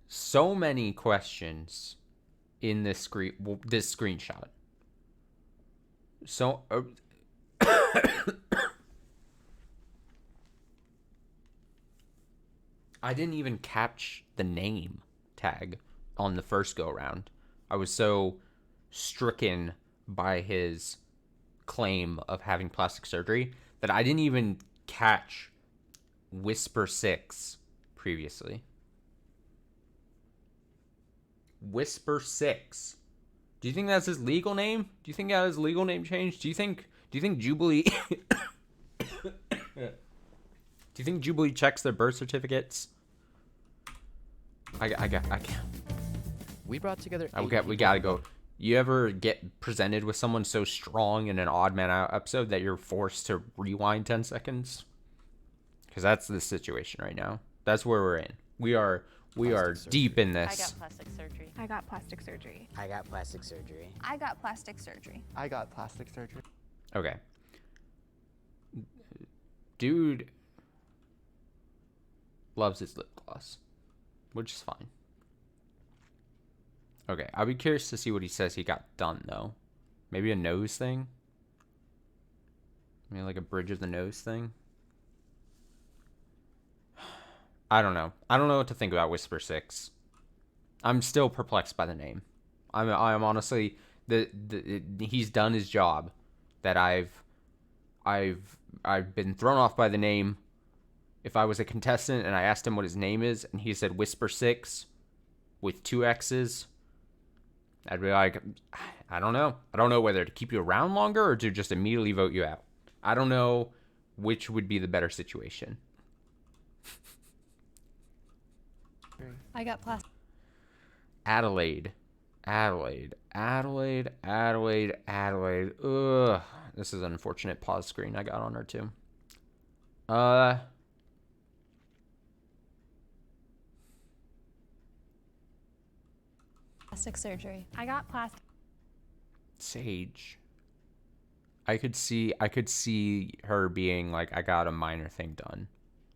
So many questions in this screenshot. So I didn't even catch the name tag on the first go around. I was so stricken by his claim of having plastic surgery that I didn't even catch Whisper Sixx previously. Whisper Sixx. Do you think that's his legal name? Do you think that his legal name changed? Do you think Jubilee Do you think Jubilee checks their birth certificates? I can't. We brought together. We gotta go. You ever get presented with someone so strong in an Odd Man Out episode that you're forced to rewind 10 seconds? Because that's the situation right now. That's where we're in. We are deep in this. I got plastic surgery. I got plastic surgery. I got plastic surgery. I got plastic surgery. I got plastic surgery. Okay. Dude loves his lip gloss, which is fine. Okay, I'll be curious to see what he says he got done, though. Maybe a nose thing? Maybe like a bridge of the nose thing? I don't know. I don't know what to think about Whisper Sixx. I'm still perplexed by the name. I'm honestly... he's done his job. That I've been thrown off by the name. If I was a contestant and I asked him what his name is, and he said Whisper Sixx with 2 X's... I'd be like, I don't know. I don't know whether to keep you around longer or to just immediately vote you out. I don't know which would be the better situation. I got plastic. Adelaide. Ugh. This is an unfortunate pause screen I got on her too. Plastic surgery. I got plastic. Sage. I could see her being like, I got a minor thing done.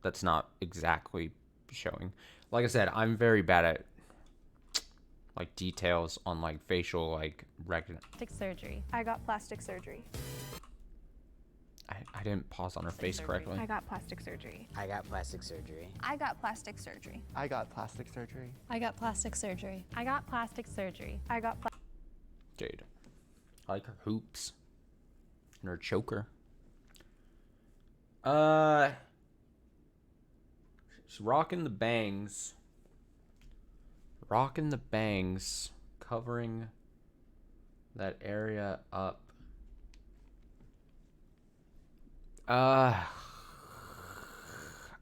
That's not exactly showing. Like I said, I'm very bad at like details on like facial like Plastic surgery. I got plastic surgery. I didn't pause on her face correctly. I got plastic surgery. I got plastic surgery. I got plastic surgery. I got plastic surgery. I got plastic surgery. I got plastic surgery. I got Jade. I like her hoops. And her choker. She's rocking the bangs. Rocking the bangs. Covering that area up.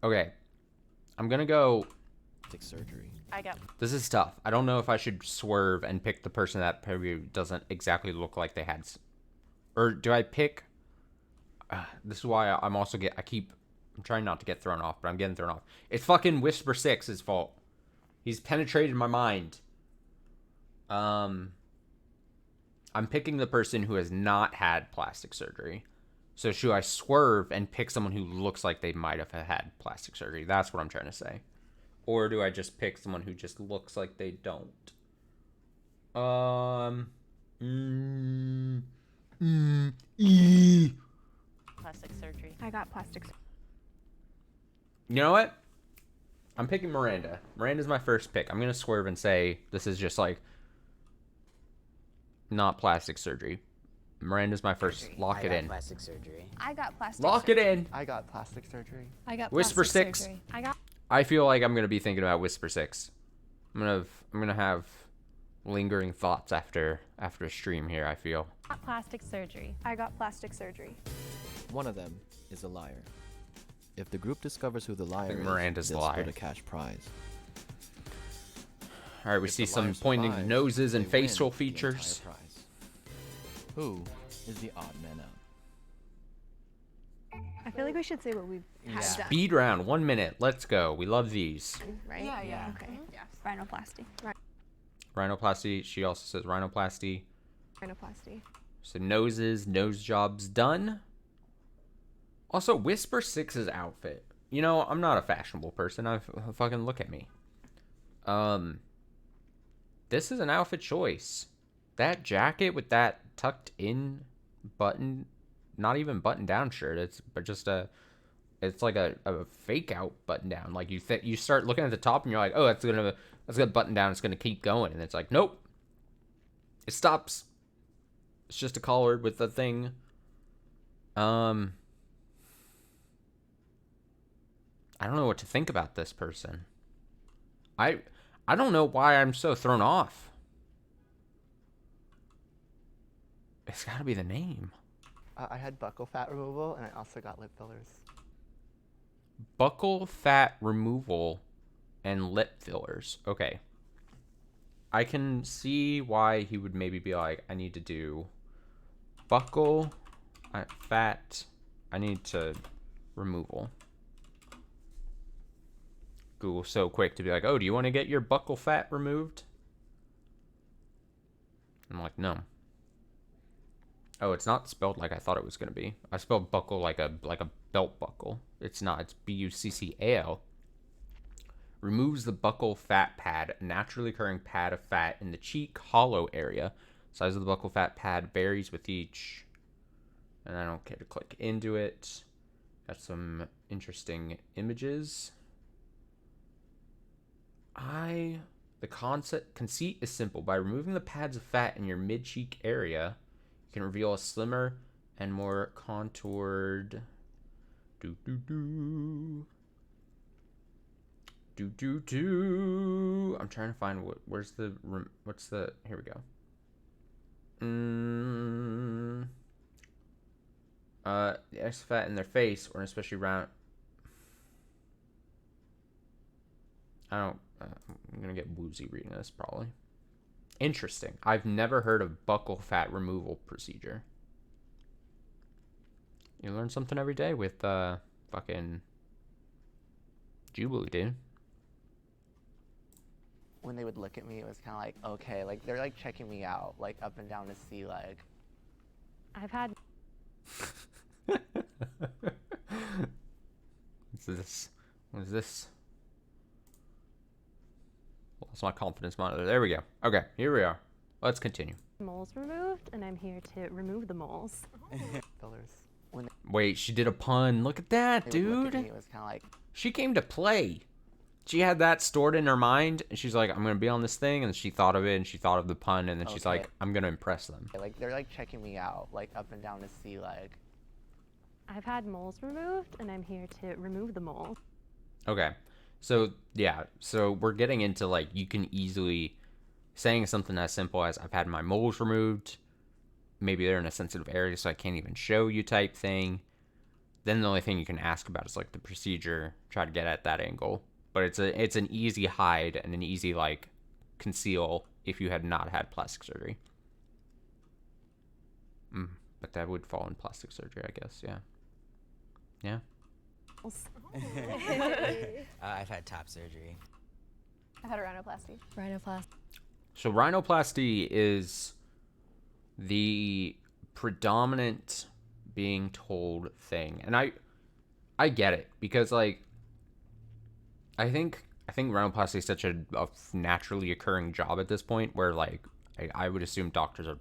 Okay. I'm gonna go... surgery. I got... This is tough. I don't know if I should swerve and pick the person that probably doesn't exactly look like they had... Or do I pick... this is why I'm also I'm trying not to get thrown off, but I'm getting thrown off. It's fucking Whisper Sixx's fault. He's penetrated my mind. I'm picking the person who has not had plastic surgery. So should I swerve and pick someone who looks like they might have had plastic surgery? That's what I'm trying to say. Or do I just pick someone who just looks like they don't? Plastic surgery. I got plastic surgery. You know what? I'm picking Miranda. Miranda's my first pick. I'm going to swerve and say this is just like not plastic surgery. Miranda's my first. Lock it in. Plastic surgery. I got plastic Lock surgery. it in. I got plastic surgery. I got Whisper plastic Sixx. surgery. I got... I feel like I'm going to be thinking about Whisper Sixx. I'm going to have lingering thoughts after a stream here, I feel. I got plastic surgery. I got plastic surgery. One of them is a liar. If the group discovers who the liar is, Miranda's the they'll split liar. a cash prize. All right, we If see the some liar pointing survives, noses and they facial win the entire features. prize. Who is the odd man out? I feel like we should say what we've had done. Speed round, 1 minute. Let's go. We love these. Right? Yeah. Okay. Yes. Rhinoplasty. Rhinoplasty. She also says rhinoplasty. Rhinoplasty. So nose jobs done. Also, Whisper Sixx's outfit. You know, I'm not a fashionable person. Fucking look at me. This is an outfit choice. That jacket with that tucked in button, not even button down shirt. It's like a fake out button down. Like you start looking at the top and you're like, oh, that's gonna button down. It's gonna keep going, and it's like, nope. It stops. It's just a collar with the thing. I don't know what to think about this person. I don't know why I'm so thrown off. It's got to be the name. I had buccal fat removal, and I also got lip fillers. Buccal fat removal and lip fillers. Okay. I can see why he would maybe be like, I need to do buccal fat. I need to removal. Google's so quick to be like, oh, do you want to get your buccal fat removed? I'm like, no. Oh, it's not spelled like I thought it was going to be. I spelled buckle like a belt buckle. It's not. It's buccal. Removes the buccal fat pad, a naturally occurring pad of fat in the cheek hollow area. Size of the buccal fat pad varies with each. And I don't care to click into it. Got some interesting images. The conceit is simple. By removing the pads of fat in your mid-cheek area, you can reveal a slimmer and more contoured. I'm trying to find what's the here we go. The excess fat in their face, or especially round. I'm gonna get woozy reading this probably. Interesting. I've never heard of buccal fat removal procedure. You learn something every day with fucking Jubilee, dude. When they would look at me, it was kind of like, okay, like they're like checking me out, like up and down to see like. I've had. What's this? What is this? Lost my confidence monitor. There we go. Okay, here we are. Let's continue. Moles removed, and I'm here to remove the moles. Fillers. Wait, she did a pun. Look at that, dude. Look at me, it was kind of like. She came to play. She had that stored in her mind, and she's like, I'm going to be on this thing, and she thought of it, and she thought of the pun, and then she's like, I'm going to impress them. Like, they're like checking me out, like up and down to see like. I've had moles removed, and I'm here to remove the moles. Okay. So, yeah. So, we're getting into, like, you can easily saying something as simple as, I've had my moles removed. Maybe they're in a sensitive area, so I can't even show you type thing. Then the only thing you can ask about is, like, the procedure. Try to get at that angle. But it's an easy hide and an easy, like, conceal if you had not had plastic surgery. But that would fall in plastic surgery, I guess, yeah. Yeah. I've had top surgery. I've had a rhinoplasty. So rhinoplasty is the predominant being told thing. And I get it because, like, I think rhinoplasty is such a naturally occurring job at this point where, like, I would assume doctors are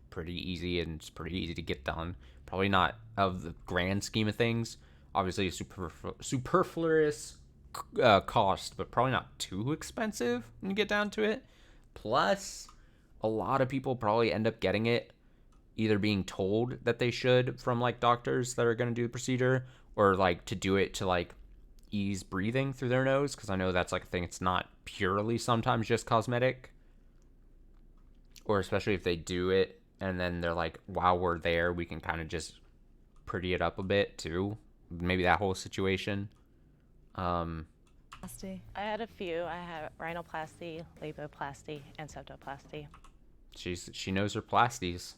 pretty easy and it's pretty easy to get done. Probably not of the grand scheme of things. Obviously a superfluous cost, but probably not too expensive when you get down to it. Plus, a lot of people probably end up getting it either being told that they should from, like, doctors that are going to do the procedure, or, like, to do it to, like, ease breathing through their nose, because I know that's, like, a thing. It's not purely sometimes just cosmetic, or especially if they do it and then they're like, while we're there, we can kind of just pretty it up a bit too. Maybe that whole situation. I had a few. I had rhinoplasty, laboplasty, and septoplasty. She knows her plasties.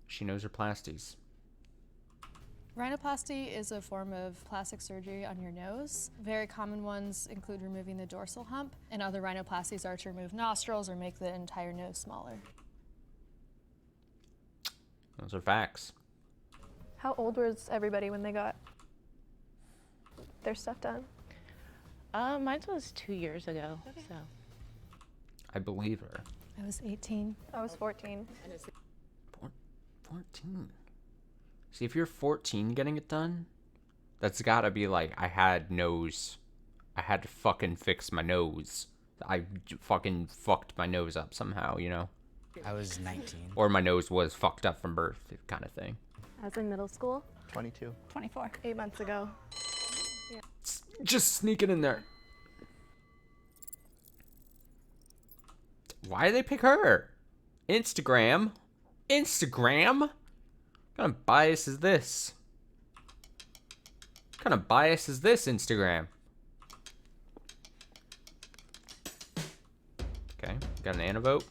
She knows her plasties. Rhinoplasty is a form of plastic surgery on your nose. Very common ones include removing the dorsal hump, and other rhinoplasties are to remove nostrils or make the entire nose smaller. Those are facts. How old was everybody when they got their stuff done? Mine was 2 years ago, so. I believe her. I was 18. I was 14. 14. See, if you're 14 getting it done, that's gotta be like, I had to fucking fix my nose. I fucking fucked my nose up somehow, you know? I was 19. Or my nose was fucked up from birth, kind of thing. I was in middle school. 22. 24. 8 months ago. Yeah. Just sneak it in there. Why did they pick her? Instagram? What kind of bias is this? What kind of bias is this, Instagram? Okay, got an Anna vote.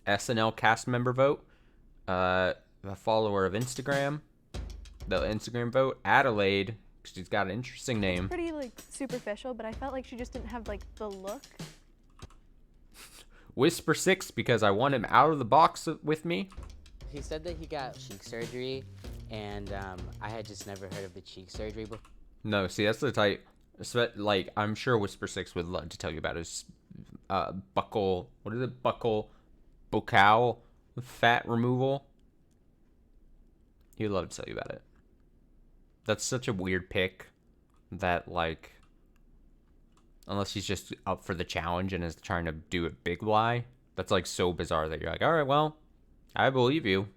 SNL cast member vote. A follower of Instagram. The Instagram vote. Adelaide. She's got an interesting name. Pretty like superficial, but I felt like she just didn't have like the look. Whisper Sixx, because I want him out of the box with me. He said that he got cheek surgery, and I had just never heard of the cheek surgery before. No, see, that's the type. Like, I'm sure Whisper Sixx would love to tell you about his buccal. What is it? Buccal fat removal. He would love to tell you about it. That's such a weird pick that, like, unless he's just up for the challenge and is trying to do a big lie, that's like so bizarre that you're like, all right, well, I believe you.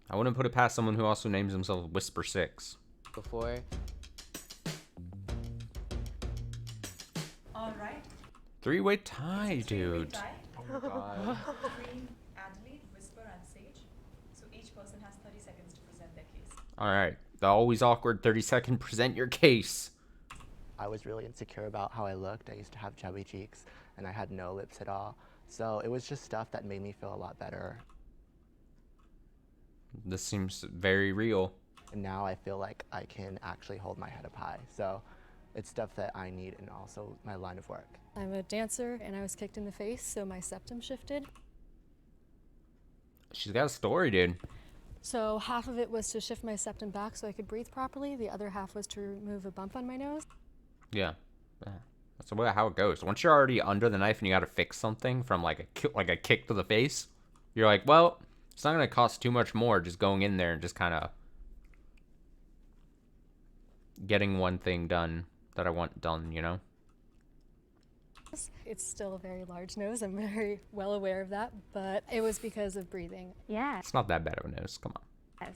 I wouldn't put it past someone who also names himself Whisper Sixx. Before. All right. Three-way tie, dude. Oh my god. Between Adelaide, Whisper, and Sage. So each person has 30 seconds to present their case. All right. The always awkward 30-second present your case. I was really insecure about how I looked. I used to have chubby cheeks, and I had no lips at all. So it was just stuff that made me feel a lot better. This seems very real. And now I feel like I can actually hold my head up high. So it's stuff that I need and also my line of work. I'm a dancer, and I was kicked in the face, so my septum shifted. She's got a story, dude. So half of it was to shift my septum back so I could breathe properly. The other half was to remove a bump on my nose. Yeah. That's how it goes. Once you're already under the knife and you got to fix something from like a kick to the face, you're like, well, it's not going to cost too much more just going in there and just kind of getting one thing done that I want done, you know? It's still a very large nose. I'm very well aware of that, but it was because of breathing. Yeah. It's not that bad of a nose. Come on.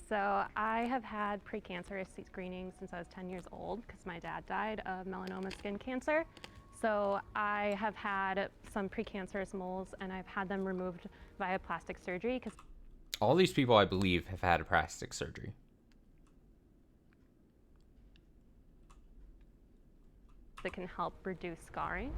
So I have had precancerous screening since I was 10 years old because my dad died of melanoma skin cancer. So I have had some precancerous moles and I've had them removed via plastic surgery. All these people, I believe, have had a plastic surgery. That can help reduce scarring.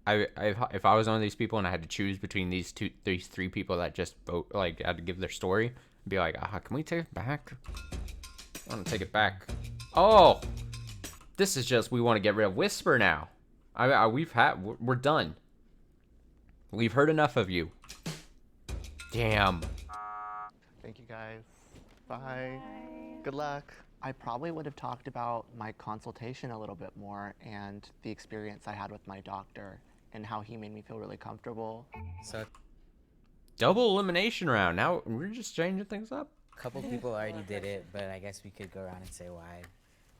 If I was one of these people and I had to choose between these three people that just vote, like, had to give their story, I'd be like, can we take it back? I want to take it back. Oh, this is just, we want to get rid of Whisper now. We're done. We've heard enough of you. Damn. Thank you guys. Bye. Good luck. I probably would have talked about my consultation a little bit more and the experience I had with my doctor and how he made me feel really comfortable. So double elimination round. Now we're just changing things up. a couple people already did it, but I guess we could go around and say why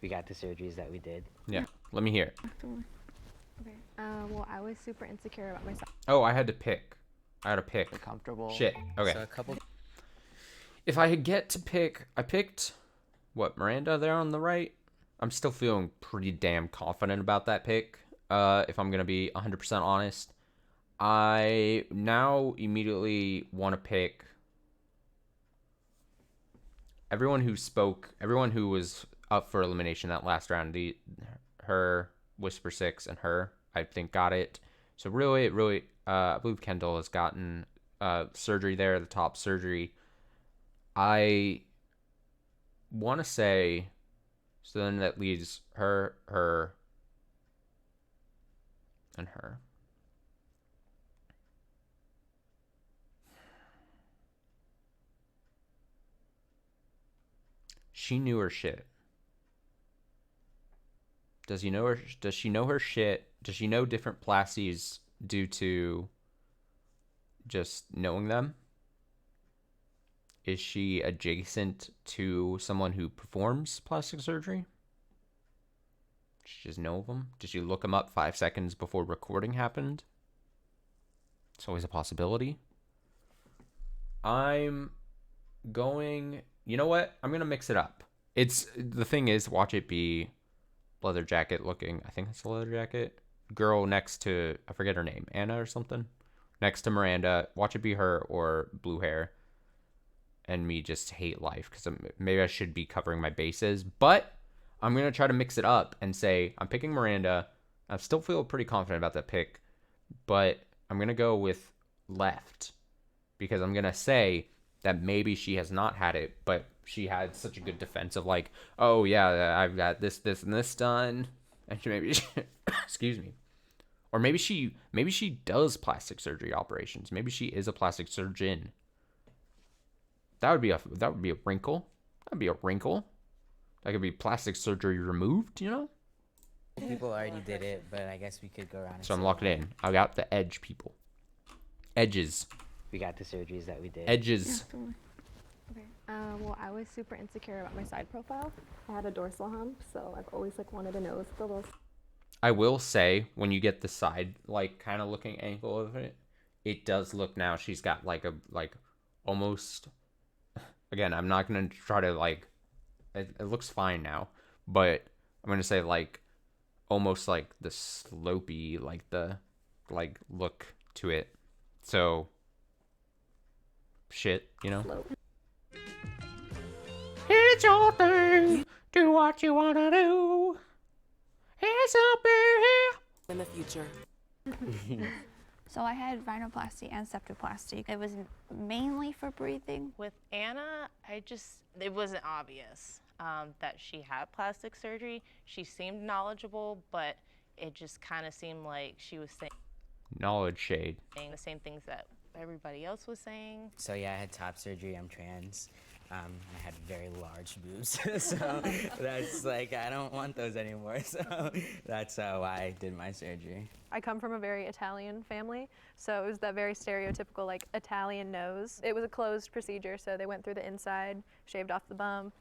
we got the surgeries that we did. Yeah, let me hear it. Okay. Well, I was super insecure about myself. Oh, I had to pick. Comfortable. Shit. Okay. So a couple. If I get to pick, I picked what, Miranda there on the right. I'm still feeling pretty damn confident about that pick. If I'm gonna be 100% honest, I now immediately want to pick everyone who spoke, everyone who was up for elimination that last round. Her, Whisper Sixx, and her, I think, got it. So really, I believe KENDAL has gotten surgery there, the top surgery. I want to say, so then that leaves her, and her. She knew her shit. Does she know her shit? Does she know different plasties due to just knowing them? Is she adjacent to someone who performs plastic surgery? Does she just know them? Did she look them up 5 seconds before recording happened? It's always a possibility. I'm going... You know what? I'm going to mix it up. The thing is, watch it be leather jacket looking. I think it's a leather jacket. Girl next to... I forget her name. Anna or something? Next to Miranda. Watch it be her or blue hair. And me just hate life. Because maybe I should be covering my bases. But I'm going to try to mix it up and say I'm picking Miranda. I still feel pretty confident about that pick. But I'm going to go with left. Because I'm going to say that maybe she has not had it, but she had such a good defense of like, oh yeah, I've got this, and this done. And excuse me. Or maybe she does plastic surgery operations. Maybe she is a plastic surgeon. That would be a wrinkle. That'd be a wrinkle. That could be plastic surgery removed, you know? People already did it, but I guess we could go around and So I'm say locking why. in. I got the edge people. Edges. We got the surgeries that we did. Edges. Okay. Well, I was super insecure about my side profile. I had a dorsal hump, so I've always like wanted a nose with a little. I will say, when you get the side, like, kind of looking angle of it, it does look now, she's got, like, almost, again, I'm not going to try to, like, it looks fine now, but I'm going to say, like, almost, like, the slopey, like, the, like, look to it. So, shit, you know? Slope. It's your thing. Do what you want to do. It's up here. In the future. So I had rhinoplasty and septoplasty. It was mainly for breathing. With Anna, it wasn't obvious that she had plastic surgery. She seemed knowledgeable, but it just kind of seemed like she was saying Knowledge shade. the same things that everybody else was saying. So yeah, I had top surgery. I'm trans. I had very large boobs, so that's like, I don't want those anymore. So that's how I did my surgery. I come from a very Italian family, so it was that very stereotypical like Italian nose. It was a closed procedure, so they went through the inside, shaved off the bump,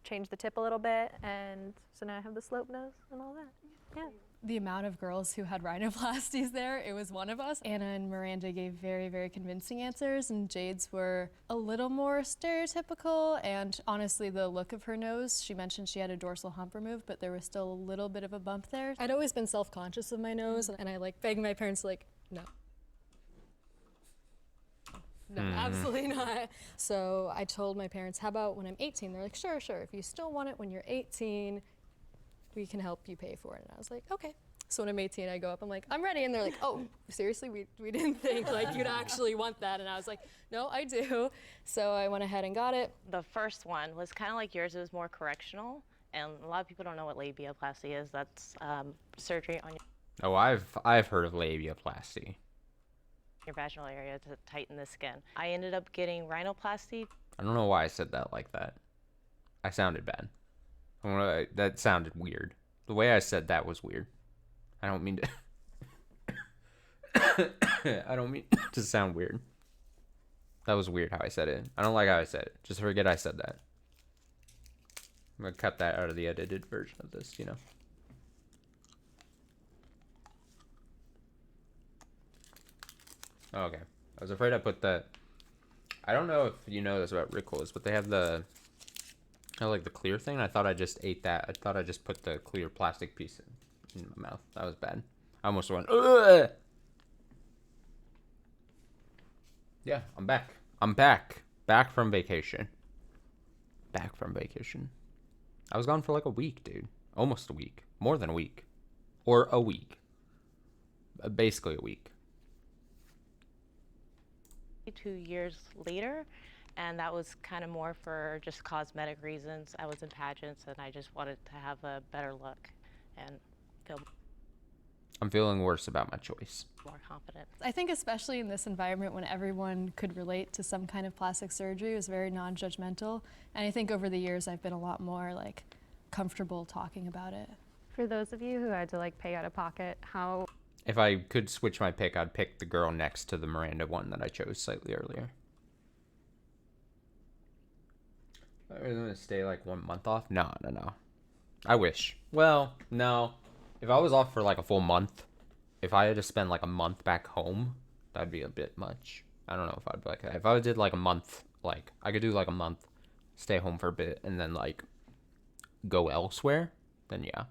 changed the tip a little bit, and so now I have the slope nose and all that. Yeah. The amount of girls who had rhinoplasties there, it was one of us. Anna and Miranda gave very, very convincing answers, and Jade's were a little more stereotypical, and honestly, the look of her nose, she mentioned she had a dorsal hump removed, but there was still a little bit of a bump there. I'd always been self-conscious of my nose, and I like begged my parents like, no. No, absolutely not. So I told my parents, how about when I'm 18? They're like, sure. If you still want it when you're 18, we can help you pay for it. And I was like, okay. So when I'm 18, I go up, I'm like, I'm ready. And they're like, oh, seriously? We didn't think like you'd actually want that. And I was like, no, I do. So I went ahead and got it. The first one was kind of like yours. It was more correctional. And a lot of people don't know what labiaplasty is. That's surgery on Oh, I've heard of labiaplasty. your vaginal area to tighten the skin. I ended up getting rhinoplasty. I don't know why I said that like that. I sounded bad. That sounded weird. The way I said that was weird. I don't mean to... I don't mean to sound weird. That was weird how I said it. I don't like how I said it. Just forget I said that. I'm going to cut that out of the edited version of this, you know. Okay. I was afraid I put the... I don't know if you know this about Rickles, but they have the... like the clear thing. I thought I just ate that. I thought I just put the clear plastic piece in my mouth. That was bad. I almost went, ugh! Yeah, I'm back. I'm back. Back from vacation. Back from vacation. I was gone for like a week, dude. Almost a week. More than a week. Or a week. Basically a week. 2 years later, and that was kind of more for just cosmetic reasons. I was in pageants and I just wanted to have a better look and feel. I'm feeling worse about my choice. More confident. I think especially in this environment when everyone could relate to some kind of plastic surgery, it was very non-judgmental. And I think over the years I've been a lot more like comfortable talking about it. For those of you who had to like pay out of pocket, how... If I could switch my pick, I'd pick the girl next to the Miranda one that I chose slightly earlier. I was gonna stay like 1 month off? No. I wish. Well, no. If I was off for like a full month, if I had to spend like a month back home, that'd be a bit much. I don't know if I'd be like that. If I did like a month, like I could do like a month, stay home for a bit, and then like go elsewhere, then yeah.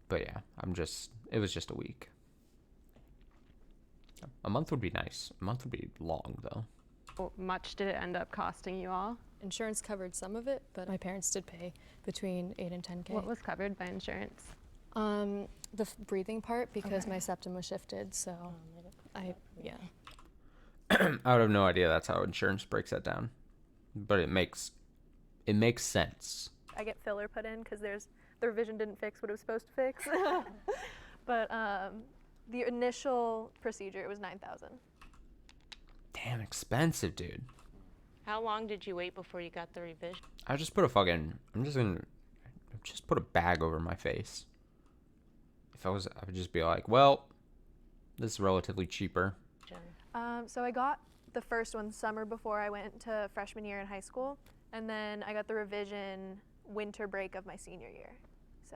But yeah, it was just a week. A month would be nice. A month would be long though. How much did it end up costing you all? Insurance covered some of it, but my parents did pay between 8 and 10K. What was covered by insurance? The breathing part, because my septum was shifted, so yeah. I would have no idea that's how insurance breaks that down, but it makes sense. I get filler put in because the revision didn't fix what it was supposed to fix. But the initial procedure, it was $9,000. Damn expensive, dude. How long did you wait before you got the revision? I just put I'm just gonna put a bag over my face. I would just be like, well, this is relatively cheaper. So I got the first one summer before I went to freshman year in high school, and then I got the revision winter break of my senior year. So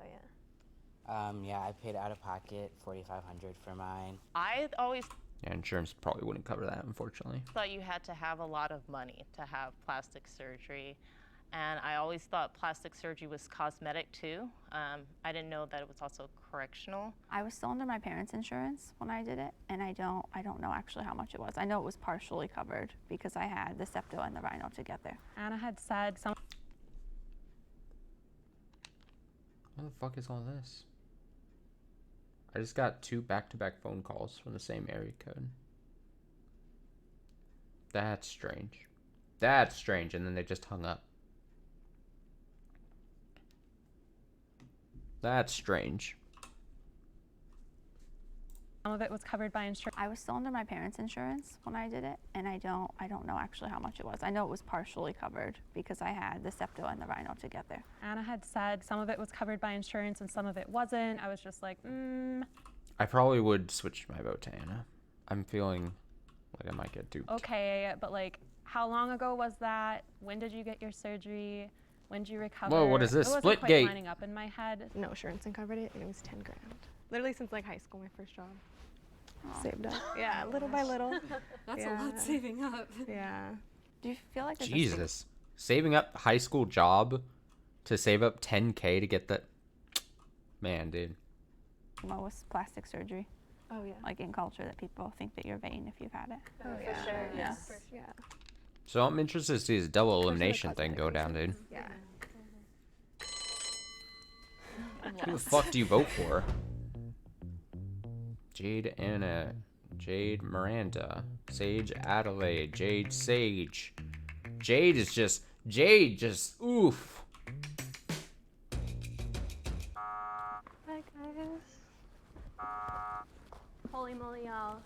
yeah. Yeah, I paid out of pocket $4,500 for mine. I always Yeah, insurance probably wouldn't cover that, unfortunately. thought you had to have a lot of money to have plastic surgery. And I always thought plastic surgery was cosmetic too. I didn't know that it was also correctional. I was still under my parents' insurance when I did it, and I don't know actually how much it was. I know it was partially covered because I had the septo and the rhino to get there. Anna had said some... What the fuck is all this? I just got 2 back-to-back phone calls from the same area code. That's strange. That's strange, and then they just hung up. That's strange. Some of it was covered by insurance. I was still under my parents' insurance when I did it, and I don't know actually how much it was. I know it was partially covered because I had the septo and the rhino to get there. Anna had said some of it was covered by insurance and some of it wasn't. I was just like, I probably would switch my vote to Anna. I'm feeling like I might get duped. okay, but like, how long ago was that? When did you get your surgery? When did you recover? Whoa, what is this? It wasn't Split quite gate. lining up in my head. No insurance covered it, and it was 10 grand. Literally since like high school, my first job. Saved up. Yeah, little by little. That's a lot saving up. Yeah. Do you feel like there's Jesus. Saving up high school job to save up 10K to get that. Man, dude. What was plastic surgery? Oh yeah. Like in culture, that people think that you're vain if you've had it. Oh yeah. For sure. Yeah. Yeah. So I'm interested to see this double elimination thing go down, dude. Yeah. Who the fuck do you vote for? Jade Anna, Jade Miranda, Sage Adelaide, Jade Sage. Jade just, oof. Hi guys. Holy moly, y'all.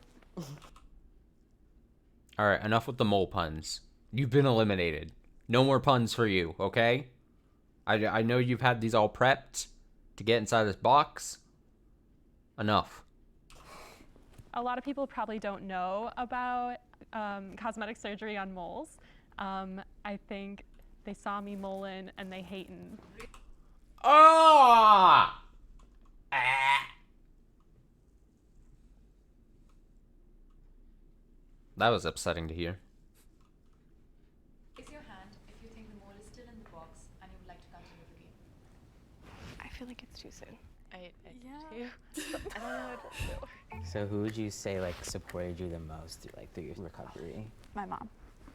Alright, enough with the mole puns. You've been eliminated. No more puns for you, okay? I know you've had these all prepped to get inside this box. Enough. A lot of people probably don't know about cosmetic surgery on moles. I think they saw me moling and they hating. Ah! That was upsetting to hear. Raise your hand if you think the mole is still in the box and you would like to continue the game. I feel like it's too soon. I do too. I don't know what to do. So who would you say like supported you the most through your recovery? My mom.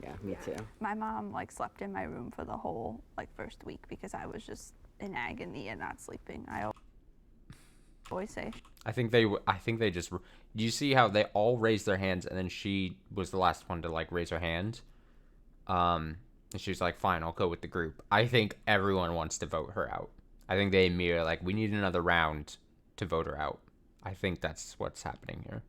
Yeah, me too. My mom like slept in my room for the whole like first week because I was just in agony and not sleeping. I always say. I think they just. Do you see how they all raised their hands and then she was the last one to like raise her hand? And she was like, "Fine, I'll go with the group." I think everyone wants to vote her out. I think they immediately like, we need another round to vote her out. I think that's what's happening here.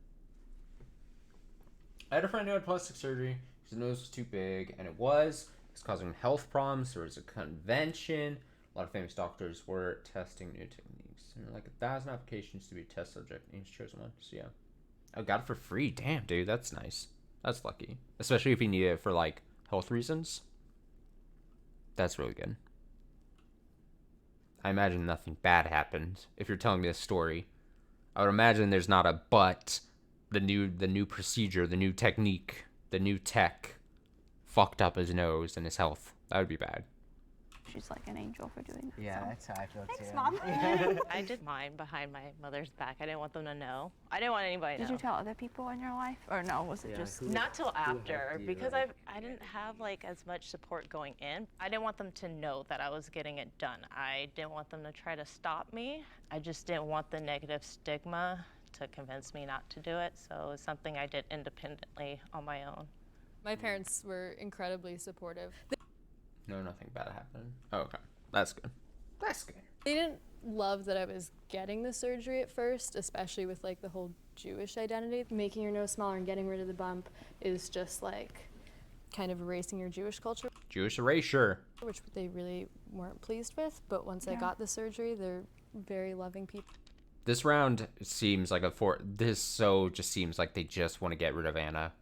I had a friend who had plastic surgery. His nose was too big, and it was causing him health problems. There was a convention. A lot of famous doctors were testing new techniques. And like 1,000 applications to be a test subject, and he's chosen one. So yeah. I got it for free. Damn, dude, that's nice. That's lucky. Especially if he needed it for like health reasons. That's really good. I imagine nothing bad happened if you're telling me this story. I would imagine there's not a but. The new procedure, the new technique, the new tech fucked up his nose and his health. That would be bad. She's like an angel for doing that. Yeah, so. that's how I feel Thanks, too. Mom. I did mine behind my mother's back. I didn't want them to know. I didn't want anybody to know. Did you tell other people in your life, or no? Was it just Not till after, because I didn't have like as much support going in. I didn't want them to know that I was getting it done. I didn't want them to try to stop me. I just didn't want the negative stigma to convince me not to do it. So it was something I did independently on my own. My parents were incredibly supportive. No, nothing bad happened. Oh, okay. That's good. That's good. They didn't love that I was getting the surgery at first, especially with like the whole Jewish identity. Making your nose smaller and getting rid of the bump is just like kind of erasing your Jewish culture. Jewish erasure. Which they really weren't pleased with, but once I got the surgery, they're very loving people. This round seems like just seems like they just want to get rid of Anna.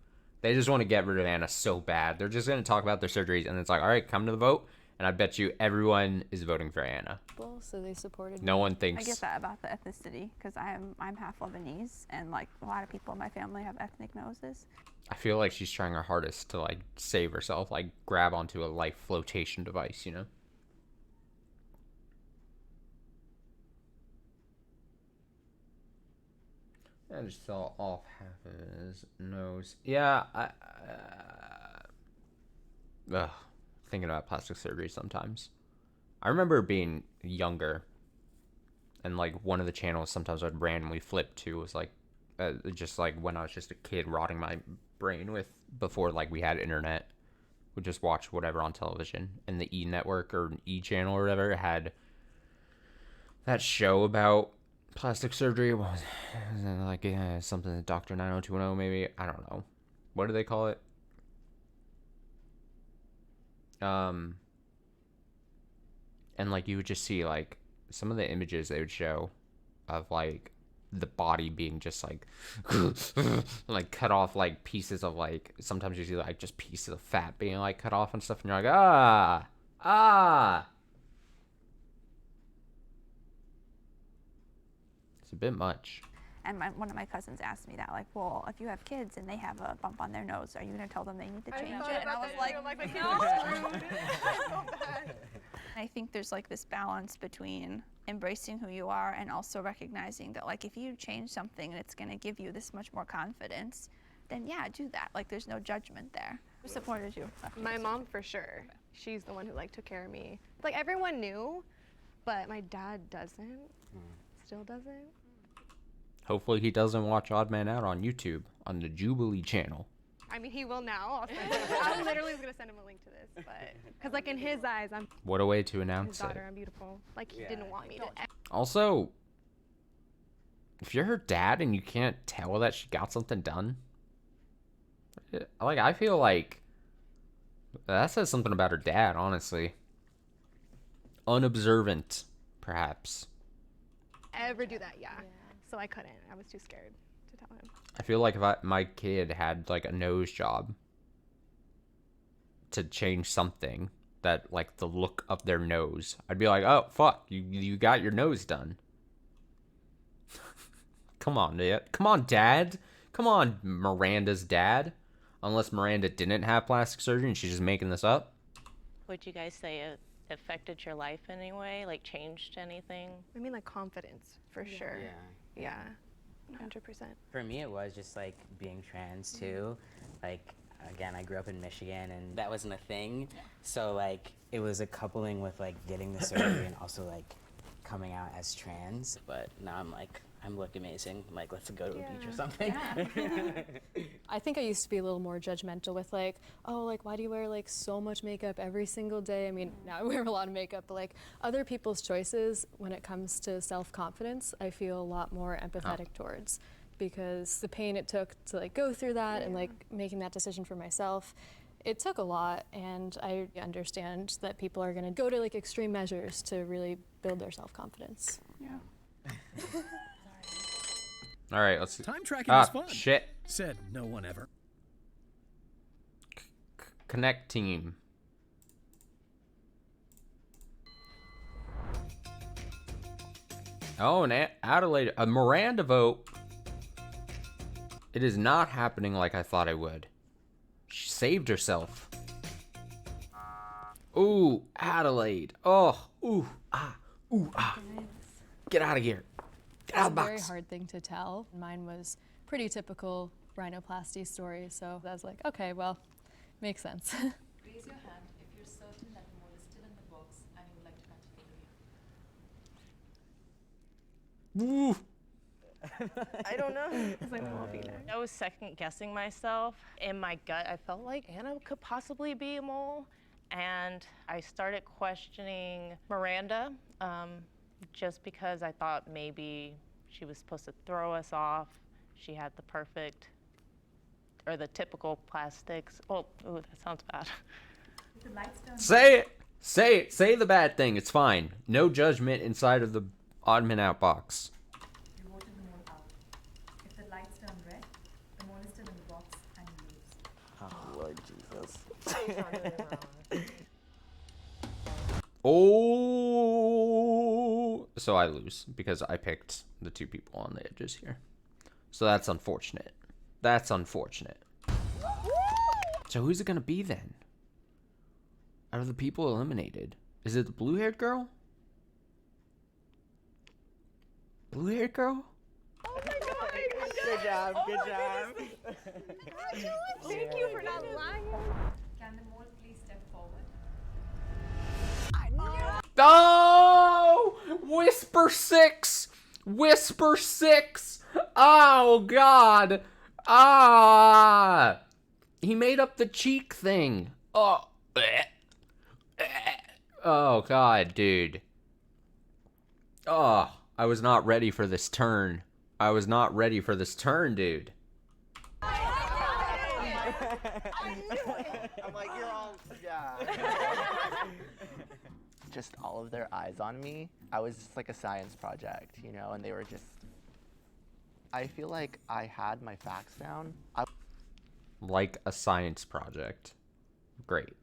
They just want to get rid of Anna so bad. They're just going to talk about their surgeries, and it's like, all right, come to the vote. And I bet you everyone is voting for Anna. So they supported No one thinks. I get that about the ethnicity, because I'm half Lebanese, and like a lot of people in my family have ethnic noses. I feel like she's trying her hardest to like save herself, like grab onto a life flotation device, you know? I just fell off half of his nose. Yeah, thinking about plastic surgery sometimes. I remember being younger, and like one of the channels sometimes I'd randomly flip to was like, just like when I was just a kid rotting my brain with, before like we had internet, would just watch whatever on television, and the E network or E channel or whatever had that show about plastic surgery. What was it? Like something Dr. 90210 maybe, I don't know, what do they call it? And like you would just see like some of the images they would show of like the body being just like like cut off, like pieces of like, sometimes you see like just pieces of fat being like cut off and stuff, and you're like it's a bit much. And one of my cousins asked me that, like, well, if you have kids and they have a bump on their nose, are you going to tell them they need to change it? And I was like, no. I think there's like this balance between embracing who you are and also recognizing that, like, if you change something and it's going to give you this much more confidence, then yeah, do that. Like, there's no judgment there. Who supported you? My mom, for sure. She's the one who like took care of me. Like, everyone knew, but my dad doesn't. Still doesn't. Hopefully he doesn't watch Odd Man Out on YouTube on the Jubilee channel. I mean, he will now. I literally was gonna send him a link to this, but because like in his eyes, I'm What a way to his announce daughter. it. I'm beautiful. Like he didn't want me to. Also, if you're her dad and you can't tell that she got something done, like, I feel like that says something about her dad, honestly. Unobservant, perhaps. Ever do that? Yeah. So I couldn't. I was too scared to tell him. I feel like if my kid had like a nose job to change something that like the look of their nose, I'd be like, oh fuck, you got your nose done. Come on, dad. Come on, Miranda's dad. Unless Miranda didn't have plastic surgery and she's just making this up. Would you guys say it affected your life in any way? Like changed anything? I mean, like confidence, for sure. Yeah. 100%. For me, it was just like being trans too. Like, again, I grew up in Michigan and that wasn't a thing. So like, it was a coupling with like getting the surgery and also like coming out as trans. But now I'm like I'm look amazing. I'm like, let's go to a beach or something. I think I used to be a little more judgmental with like, oh, like why do you wear like so much makeup every single day? I mean, now I wear a lot of makeup, but like other people's choices when it comes to self-confidence, I feel a lot more empathetic towards, because the pain it took to like go through that and like making that decision for myself, it took a lot, and I understand that people are gonna go to like extreme measures to really build their self-confidence. Yeah. All right, let's see. Time tracking is fun. Shit. Said no one ever. Connect team. Oh, an Adelaide, a Miranda vote. It is not happening like I thought it would. She saved herself. Ooh, Adelaide. Oh, ooh, ah, ooh, ah. Get out of here. Get out of the box. It's a very hard thing to tell. Mine was pretty typical rhinoplasty story, so I was like, okay, well, makes sense. Raise your hand if you're certain that the mole is still in the box and you would like to continue the video. Woo. I don't know. I was second guessing myself. In my gut, I felt like Anna could possibly be a mole. And I started questioning Miranda, just because I thought maybe she was supposed to throw us off. She had the perfect, or the typical plastics. Oh, ooh, that sounds bad. Say it. Say it. Say the bad thing. It's fine. No judgment inside of the odd man out box. You voted the mole out. If the lights turn red, the mole is still in the box and you lose. Oh, Lord Jesus. Oh, so I lose because I picked the two people on the edges here. So that's unfortunate. That's unfortunate. So who's it gonna be then? Out of the people eliminated, is it the blue-haired girl? Blue-haired girl? Oh my god! Good job, good job. Thank you for not lying. Can the mole please step forward? Oh! Whisper Sixx! Whisper Sixx! Oh, God! Ah! He made up the cheek thing. Oh. Oh, God, dude. Oh, I was not ready for this turn. I was not ready for this turn, dude. I'm like, you're all, yeah. Just all of their eyes on me. I was just like a science project, you know, and they were just, I feel like I had my facts down. Like a science project. Great.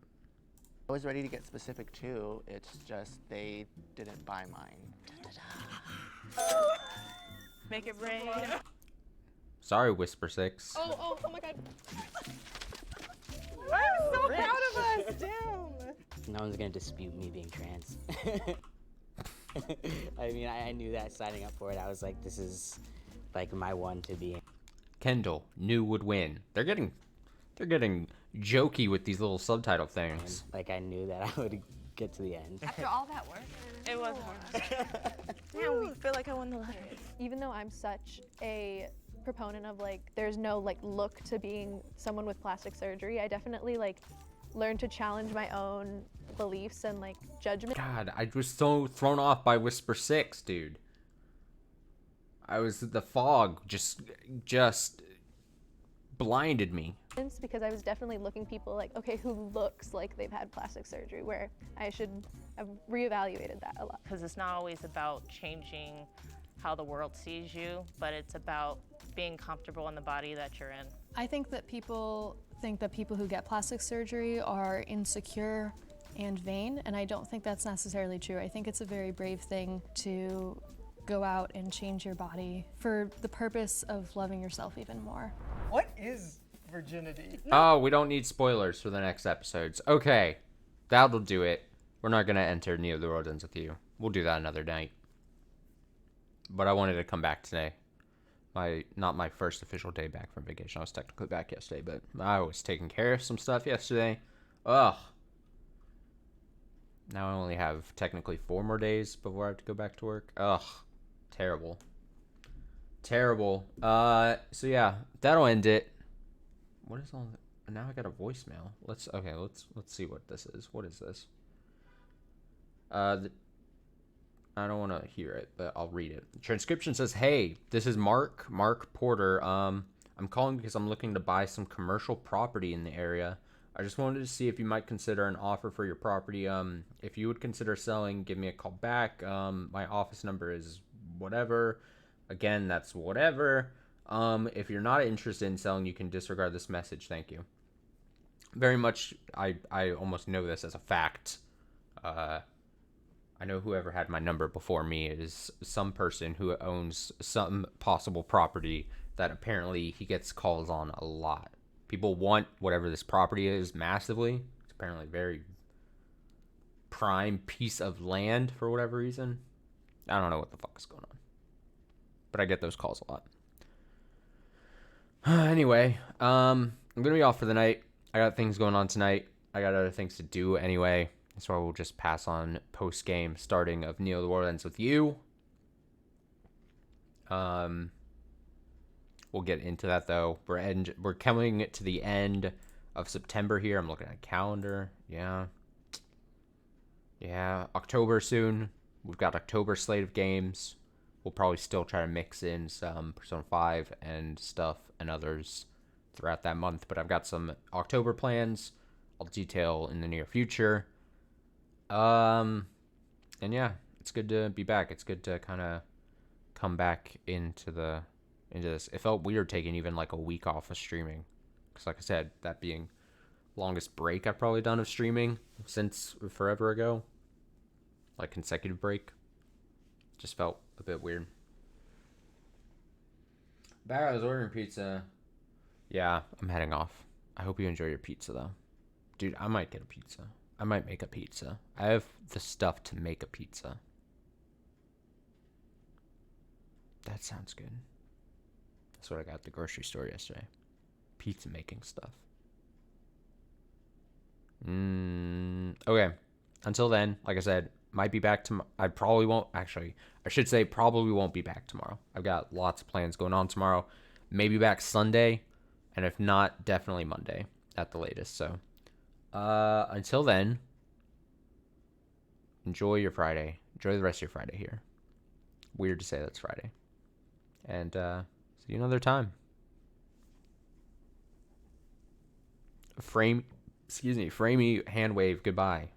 I was ready to get specific too. It's just they didn't buy mine. Make it rain. Sorry, Whisper Sixx. Oh my god. I'm so proud of us. Damn. No one's gonna dispute me being trans. I mean, I knew that signing up for it. I was like, this is like my one to be. KENDAL knew would win. They're getting jokey with these little subtitle things. And, like, I knew that I would get to the end. After all that work. It was hard. Damn, we feel like I won the lottery. Even though I'm such a proponent of like, there's no like look to being someone with plastic surgery, I definitely like learned to challenge my own beliefs and like judgment. God, I was so thrown off by Whisper Sixx, dude. The fog just blinded me. Because I was definitely looking people like, okay, who looks like they've had plastic surgery, where I should have reevaluated that a lot. Because it's not always about changing how the world sees you, but it's about being comfortable in the body that you're in. I think that people think that people who get plastic surgery are insecure and vain, and I don't think that's necessarily true. I think it's a very brave thing to go out and change your body for the purpose of loving yourself even more. What is virginity? Oh, we don't need spoilers for the next episodes. Okay, that'll do it. We're not gonna enter Near the World Ends With You. We'll do that another night. But I wanted to come back today. Not my first official day back from vacation. I was technically back yesterday, but I was taking care of some stuff yesterday. Ugh. Now I only have technically 4 more days before I have to go back to work. Ugh. Terrible. Terrible. So yeah, that'll end it. What is all? Now I got a voicemail. Let's see what this is. What is this? I don't want to hear it, but I'll read it. Transcription says, "Hey, this is Mark Porter. I'm calling because I'm looking to buy some commercial property in the area. I just wanted to see if you might consider an offer for your property. If you would consider selling, give me a call back. My office number is whatever. Again, that's whatever. If you're not interested in selling, you can disregard this message. Thank you." Very much, I almost know this as a fact. I know whoever had my number before me is some person who owns some possible property that apparently he gets calls on a lot. People want whatever this property is massively. It's apparently a very prime piece of land for whatever reason. I don't know what the fuck is going on. But I get those calls a lot. Anyway, I'm going to be off for the night. I got things going on tonight. I got other things to do anyway. So I will just pass on post-game starting of Neo the World Ends With You. We'll get into that, though. We're coming to the end of September here. I'm looking at a calendar. Yeah, October soon. We've got October slate of games. We'll probably still try to mix in some Persona 5 and stuff and others throughout that month. But I've got some October plans I'll detail in the near future. And yeah, it's good to be back. It's good to kind of come back into this. It felt weird taking even like a week off of streaming, because like I said, that being longest break I've probably done of streaming since forever ago, like consecutive break, just felt a bit weird. Back, I was ordering pizza. Yeah, I'm heading off. I hope you enjoy your pizza though. Dude, I might get a pizza. I might make a pizza. I have the stuff to make a pizza. That sounds good. That's what I got at the grocery store yesterday. Pizza making stuff. Okay. Until then, like I said, might be back tomorrow. I probably won't. Actually, I should say probably won't be back tomorrow. I've got lots of plans going on tomorrow. Maybe back Sunday. And if not, definitely Monday at the latest. So, until then, enjoy your Friday. Enjoy the rest of your Friday here. Weird to say that's Friday. And see you another time. Frame me, hand wave, goodbye.